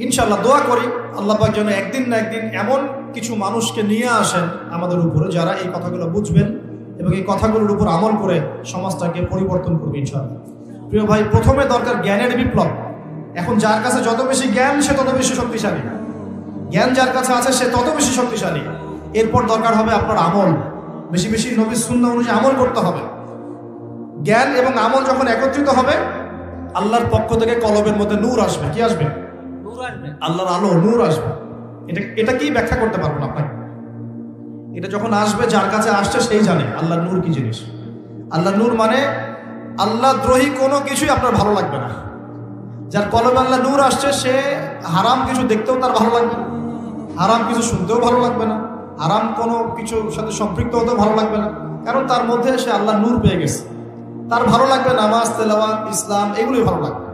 ইনশাআল্লাহ। দোয়া করি আল্লাহ পাক যেন একদিন না একদিন এমন কিছু মানুষকে নিয়ে আসেন আমাদের উপরে, যারা এই কথাগুলো বুঝবেন এবং এই কথাগুলোর উপর আমল করে সমাজটাকে পরিবর্তন করবে ইনশাআল্লাহ। প্রিয় ভাই, প্রথমে দরকার জ্ঞানের বিপ্লব। এখন যার কাছে যত বেশি জ্ঞান সে তত বেশি শক্তিশালী, জ্ঞান যার কাছে আছে সে তত বেশি শক্তিশালী। এরপর দরকার হবে আপনার আমল, বেশি বেশি নবীর সুন্নাহ অনুযায়ী আমল করতে হবে। জ্ঞান এবং আমল যখন একত্রিত হবে, আল্লাহর পক্ষ থেকে কলবের মধ্যে নূর আসবে। কি আসবে? আল্লাহর আলো, নূর আসবে। এটা কি ব্যাখ্যা করতে পারবো না আপনাকে। এটা যখন আসবে, যার কাছে আসছে সেই জানে আল্লাহর নূর কি জিনিস। আল্লাহর নূর মানে আল্লাহ দ্রোহী কোনো কিছুই আপনার ভালো লাগবে না। যার কলবে আল্লাহ নূর আসছে, সে হারাম কিছু দেখতেও তার ভালো লাগবে না, হারাম কিছু শুনতেও ভালো লাগবে না, হারাম কোনো কিছুর সাথে সম্পৃক্ত হতেও ভালো লাগবে না, কারণ তার মধ্যে সে আল্লাহর নূর পেয়ে গেছে। তার ভালো লাগবে নামাজ, তেলাওয়াত, ইসলাম, এগুলোই ভালো লাগবে।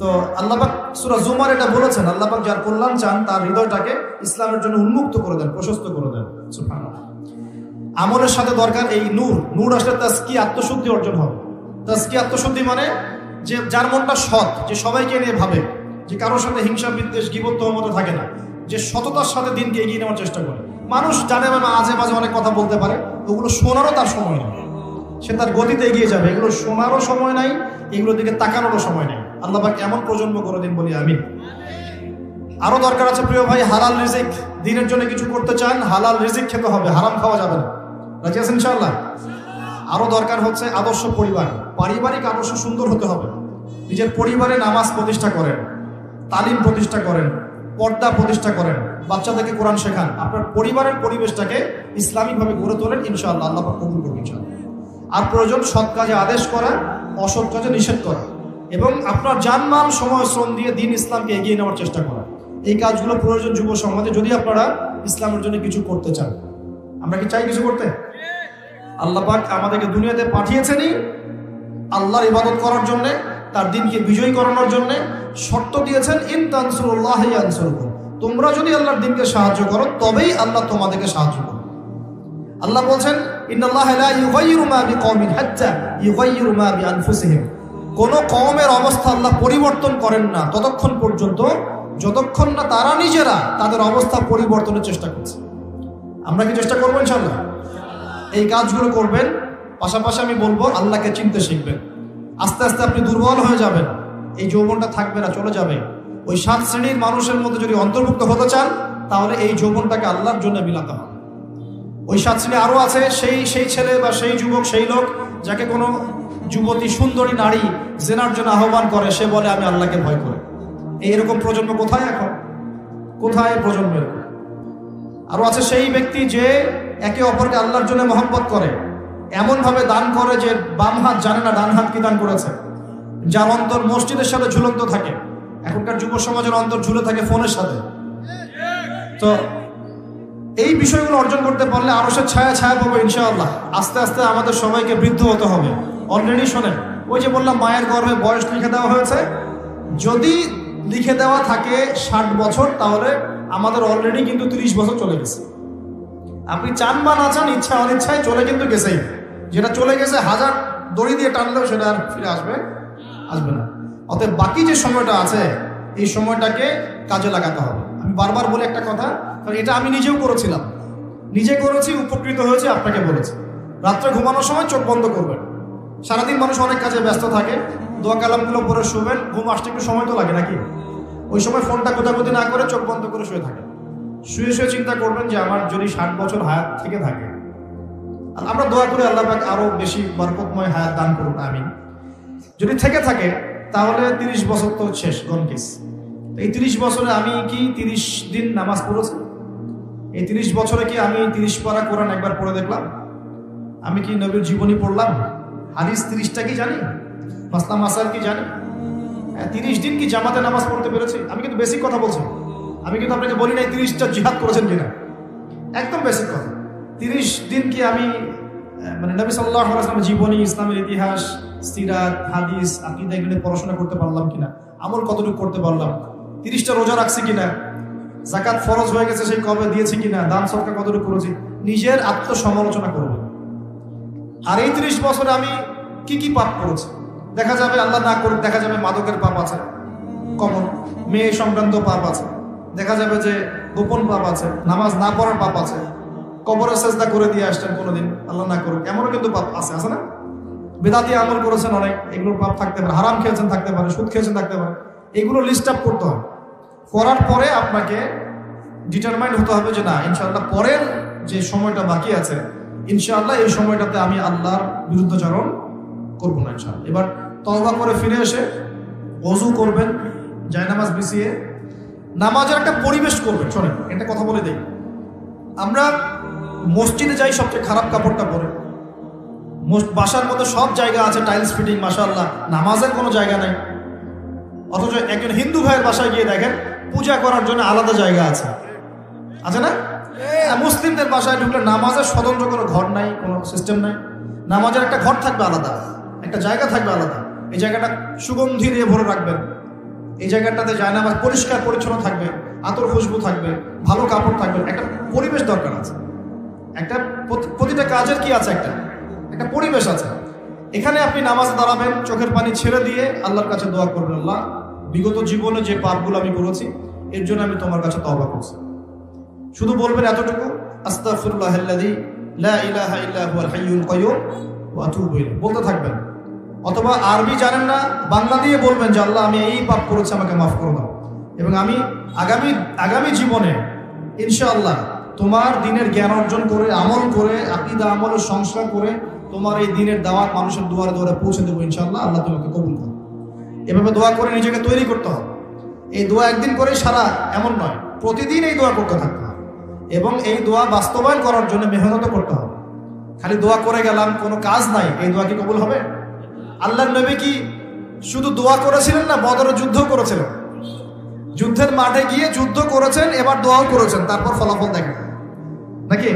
তো আল্লাহ পাক সূরা জুমার এটা বলেছেন, আল্লাহ পাক যার কল্যাণ চান তার হৃদয়টাকে ইসলামের জন্য উন্মুক্ত করে দেন, প্রশস্ত করে দেন। সুবহানাল্লাহ। আমলের সাথে দরকার এই নূর। নূর আসলে তাজকিয়া, আত্মশুদ্ধি অর্জন হবে। তাজকিয়া, আত্মশুদ্ধি মানে যে যার মনটা সৎ, যে সবাইকে নিয়ে ভাবে, যে কারোর সাথে হিংসা বিদ্বেষ গীবত তহমতে থাকে না, যে সততার সাথে দিনকে এগিয়ে নেওয়ার চেষ্টা করে। মানুষ জানে না, আজে বাজে অনেক কথা বলতে পারে, ওগুলো শোনারও তার সময় নেই, সে তার গতিতে এগিয়ে যাবে। এগুলো শোনারও সময় নাই, এগুলোর দিকে তাকানোরও সময় নেই। আল্লাহ পাক এমন প্রজন্ম করে দিন বলি আমিন। আরো দরকার আছে প্রিয় ভাই, হালাল রিজিক। দিনের জন্য কিছু করতে চান, হালাল রিজিক খেতে হবে, হারাম খাওয়া যাবে না। রাজি আছেন ইনশাআল্লাহ? আরো দরকার হচ্ছে আদর্শ পরিবার, পারিবারিক আদর্শ সুন্দর হতে হবে। নিজের পরিবারে নামাজ প্রতিষ্ঠা করেন, তালিম প্রতিষ্ঠা করেন, পর্দা প্রতিষ্ঠা করেন, বাচ্চাদেরকে কোরআন শেখান, আপনার পরিবারের পরিবেশটাকে ইসলামিকভাবে গড়ে তোলেন, ইনশাআল্লাহ আল্লাহ পাক কবুল করবেন ইনশাআল্লাহ। আর প্রয়োজন সৎ কাজে আদেশ করা, অসৎ কাজে নিষেধ করা, এবং আপনার জানমাল, সময়, শ্রম দিয়ে দিন ইসলামকে এগিয়ে নেওয়ার চেষ্টা করা। এই কাজগুলো প্রয়োজন যুব সমাজে, যদি আপনারা ইসলামের জন্য কিছু করতে চান। আমরা কি চাই কিছু করতে? আল্লাহ পাক আমাদেরকে দুনিয়াতে পাঠিয়েছেনই আল্লাহর ইবাদত করার জন্য, তার দিনকে বিজয়ী করানোর জন্য। শর্ত দিয়েছেন, ইন তানসুরুল্লাহ ইয়ানসুরকুম, তোমরা যদি আল্লাহর দিনকে সাহায্য করো তবেই আল্লাহ তোমাদেরকে সাহায্য করবে। আল্লাহ বলছেন, ইন্নাল্লাহা লা ইউগাইয়িরু মা বিকওমিন হাত্তা ইউগাইয়িরু মা বিআনফুসিহিম, কোন কওমের অবস্থা আল্লাহ পরিবর্তন করেন না ততক্ষণ পর্যন্ত যতক্ষণ না তারা নিজেরা তাদের অবস্থা পরিবর্তনের চেষ্টা করছে। আমরা কি চেষ্টা করবো ইনশাআল্লাহ? এই কাজগুলো করবেন। পাশাপাশি আমি বলবো, আল্লাহকে চিনতে শিখবেন। আস্তে আস্তে আপনি দুর্বল হয়ে যাবেন, এই যৌবনটা থাকবে না, চলে যাবে। ওই 7 শ্রেণীর মানুষের মধ্যে যদি অন্তর্ভুক্ত হতে চান, তাহলে এই যৌবনটাকে আল্লাহর জন্য বিলাতে হবে। ওই 7 শ্রেণী আরো আছে, সেই ছেলে বা সেই যুবক, সেই লোক যাকে কোনো যুবতী, সুন্দরী নারী জেনার জন্য আহ্বান করে, সে বলে আমি আল্লাহকে ভয় করি। এইরকম প্রজন্ম কোথায় এখন? কোথায় প্রজন্মের? আরো আছে সেই ব্যক্তি যে একে অপরকে আল্লাহর জন্য মহব্বত করে, এমন ভাবে দান করে যে বাম হাত জানে না ডান হাত কি দান করেছে, যার অন্তর মসজিদের সাথে ঝুলন্ত থাকে। এখনকার যুব সমাজের অন্তর ঝুলে থাকে ফোনের সাথে। তো এই বিষয়গুলো অর্জন করতে পারলে আরশের ছায়া ছায়া পাবো ইনশাআল্লাহ। আস্তে আস্তে আমাদের সবাইকে বৃদ্ধ হতে হবে। অলরেডি শোনেন, ওই যে বললাম মায়ের গর্ভে বয়স লিখে দেওয়া হয়েছে, যদি লিখে দেওয়া থাকে 60 বছর, তাহলে আমাদের অলরেডি কিন্তু 30 বছর চলে গেছে। আপনি চান বা না চান, ইচ্ছা অনিচ্ছায় চলে কিন্তু গেছেই। যেটা চলে গেছে 1000 দড়ি দিয়ে টানলেও সেটা আর ফিরে আসবে না। অতএব বাকি যে সময়টা আছে, এই সময়টাকে কাজে লাগাতে হবে। আমি বারবার বলি একটা কথা, কারণ এটা আমি নিজেও করেছিলাম, নিজে করেছি, উপকৃত হয়েছে, আপনাকে বলেছি। রাত্রে ঘুমানোর সময় চোখ বন্ধ করবেন। সারাদিন মানুষ অনেক কাজে ব্যস্ত থাকে, দোয়া কালামগুলো পরে শুবেন, ঘুম আসতে একটু সময় তো লাগে নাকি? ওই সময় ফোনটা কোথাকুতি না করে চোখ বন্ধ করে শুয়ে থাকেন। শুয়ে শুয়ে চিন্তা করবেন যে আমার যদি 60 বছর হায়াত থেকে থাকে, আমরা দোয়া করে আল্লাহ পাক আরো বেশি বরকতময় হায়াত দান করুন, আমিন। যদি থেকে থাকে তাহলে 30 বছর তো শেষ, গনকিস। এই 30 বছরে আমি কি 30 দিন নামাজ পড়েছি? এই 30 বছরে কি আমি 30 পারা কোরআন একবার পড়ে দেখলাম? আমি কি নবীর জীবনী পড়লাম? হাদিস 30টা কি জানি? মাসলা মাসাল কি জানি? 30 দিন কি জামাতে নামাজ পড়তে পেরেছি? আমি কিন্তু বেসিক কথা বলছি। আমি কিন্তু আপনাকে বলি নাই 30টা জিহাদ করেছেন কিনা, একদম বেসিক কথা। 30 দিন কি আমি মানে নবী সাল্লাল্লাহু আলাইহি ওয়াসাল্লামের জীবনী, ইসলামের ইতিহাস, সিরাত, হাদিস, আকীদা এগুলো পড়াশোনা করতে পারলাম কিনা, আমল কতটুকু করতে পারলাম, 30টা রোজা রাখছি কিনা, যাকাত ফরজ হয়ে গেছে সেই কবে দিয়েছি কিনা, দান সদকা কতটুকু করেছি, নিজের আত্মসমালোচনা করবেন। আর এই 30 বছরে আমি কি কি পাপ করেছি, দেখা যাবে আল্লাহ না করুক, দেখা যাবে মাদকের পাপ আছে, কমন মেয়ে সংক্রান্ত পাপ আছে, দেখা যাবে যে গোপন পাপ আছে, নামাজ না পড়ার পাপ আছে, কবরে সেজদা করে দিয়ে আসছেন কোনোদিন, আল্লাহ না করুক, এমনও কিন্তু পাপ আছে, আছে না? বেদাতি আমল করেছেন অনেক, এগুলোর পাপ থাকতে পারে, হারাম খেয়েছেন থাকতে পারে, সুদ খেয়েছেন থাকতে পারে, এগুলো লিস্ট আপ করতে হবে। করার পরে আপনাকে ডিটারমাইন্ড হতে হবে যে না, ইনশাআল্লাহ পরের যে সময়টা বাকি আছে, ইনশাআল্লাহ এই সময়টাতে আমি আল্লাহর বিরুদ্ধাচরণ করবো না ইনশাআল্লাহ। এবার তওবা করে ফিরে এসে ওযু করবেন, জায়নামাজ বিছিয়ে নামাজের একটা পরিবেশ করবেন। শোনেন, একটা কথা বলে দেই, আমরা মসজিদে যাই সবচেয়ে খারাপ কাপড়টা পরে, বাসার মধ্যে সব জায়গা আছে টাইলস ফিটিং, মাশাআল্লাহ, নামাজের কোনো জায়গা নেই। অথচ একজন হিন্দু ভাইয়ের বাসায় গিয়ে দেখেন পূজা করার জন্য আলাদা জায়গা আছে, আছে না? মুসলিমদের বাসায় ঢুকলে নামাজের স্বতন্ত্র কোনো ঘর নাই, কোনো সিস্টেম নাই। নামাজের একটা ঘর থাকবে আলাদা, একটা জায়গা থাকবে আলাদা, এই জায়গাটা সুগন্ধি দিয়ে ভরে রাখবেন, এই জায়গাটাতে জায়নামাজ পরিষ্কার পরিচ্ছন্ন থাকবে, আতর খুশবু থাকবে, ভালো কাপড় থাকবে, একটা পরিবেশ দরকার আছে। একটা প্রতিটা কাজের কি আছে, একটা পরিবেশ আছে। এখানে আপনি নামাজে দাঁড়াবেন, চোখের পানি ছেড়ে দিয়ে আল্লাহর কাছে দোয়া করবেন, আল্লাহ বিগত জীবনে যে পাপগুলো আমি করেছি এর জন্য আমি তোমার কাছে তওবা করছি। শুধু বলবেন এতটুকু, আস্তাগফিরুল্লাহাল্লাযী লা ইলাহা ইল্লা হুয়াল হাইয়ুল কাইয়্যুম ওয়া আতুবু ইলাইহি বলতে থাকবেন। অথবা আরবি জানেন না, বাংলা দিয়ে বলবেন যে আল্লাহ আমি এই পাপ করেছি, আমাকে মাফ করে দাও, এবং আমি আগামী জীবনে ইনশাআল্লাহ তোমার দিনের জ্ঞান অর্জন করে, আমল করে, আকীদা আমলের সংস্কার করে তোমার এই দিনের দাওয়াত মানুষের দুয়ারে দুয়ারে পৌঁছে দেবো ইনশাআল্লাহ, আল্লাহ তোমাকে কবুল করো। এভাবে দোয়া করে নিজেকে তৈরি করতে হবে। এই দোয়া একদিন করে সারা এমন নয়, প্রতিদিন এই দোয়া করতে থাকতে হবে, এবং এই দোয়া বাস্তবায়ন করার জন্য মেহনত করতে হবে। খালি দোয়া করে গেলাম, কোনো কাজ নাই, এই দোয়া কি কবুল হবে? আল্লাহর নবী কি শুধু দোয়া করেছিলেন না, বদরের যুদ্ধ করেছিলেন? যুদ্ধের মাঠে গিয়ে যুদ্ধ করেছেন, এবার দোয়াও করেছেন, তারপর ফলাফল দেখেন নাকি?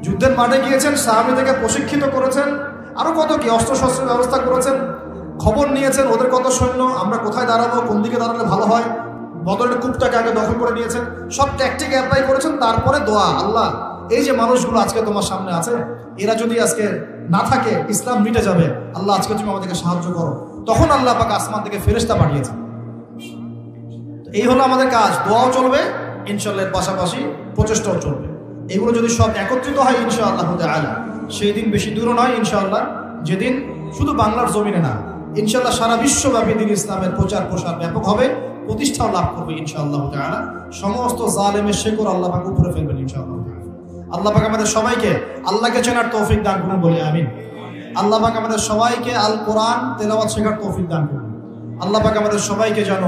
যুদ্ধের মাঠে গিয়েছেন, সাহাবীদেরকে প্রশিক্ষিত করেছেন, আরো কত কি অস্ত্রশস্ত্রের ব্যবস্থা করেছেন, খবর নিয়েছেন ওদের কত সৈন্য, আমরা কোথায় দাঁড়াবো, কোন দিকে দাঁড়ালে ভালো হয়, বদরের কূপটাকে আগে দখল করে নিয়েছেন, সব ট্যাকটিক অ্যাপ্লাই করেছেন। তারপরে দোয়া, আল্লাহ এই যে মানুষগুলো আজকে তোমার সামনে আছে, এরা যদি আজকে না থাকে ইসলাম মিটে যাবে, আল্লাহ আজকে তুমি আমাদেরকে সাহায্য করো। তখন আল্লাহ পাক আসমান থেকে ফেরেশতা পাঠিয়েছেন। এই হলো আমাদের কাজ, দোয়াও চলবে ইনশাআল্লাহ, এর পাশাপাশি প্রচেষ্টাও চলবে। এগুলো যদি সব একত্রিত হয় ইনশাআল্লাহ তাআলা, সেই দিন বেশি দূর নয় ইনশাআল্লাহ, যেদিন শুধু বাংলার জমিনে না, ইনশাআল্লাহ সারা বিশ্বব্যাপী দিন ইসলামের প্রচার প্রসার ব্যাপক হবে, প্রতিষ্ঠাও লাভ করবে ইনশাআল্লাহ তাআলা। সমস্ত জালেমের শেকড় আল্লাহ পাক উপরে ফেলবেন ইনশাআল্লাহ। আল্লাহ পাক আমাদের সবাইকে আল্লাহকে চেনার তৌফিক দান করুন বলে আমিন। আল্লাহ পাক আমাদের সবাইকে আল কোরআন তেলাওয়াত শেখার তৌফিক দান করুন। আল্লাহ পাক আমাদের সবাইকে যেন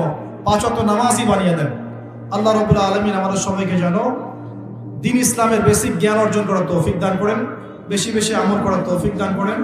5 ওয়াক্ত নামাজই বানিয়ে দেন। আল্লাহ রাব্বুল আলামিন আমাদের সবাইকে যেন দিন ইসলামের বেসিক জ্ঞান অর্জন করার তৌফিক দান করেন, বেশি বেশি আমল করার তৌফিক দান করেন।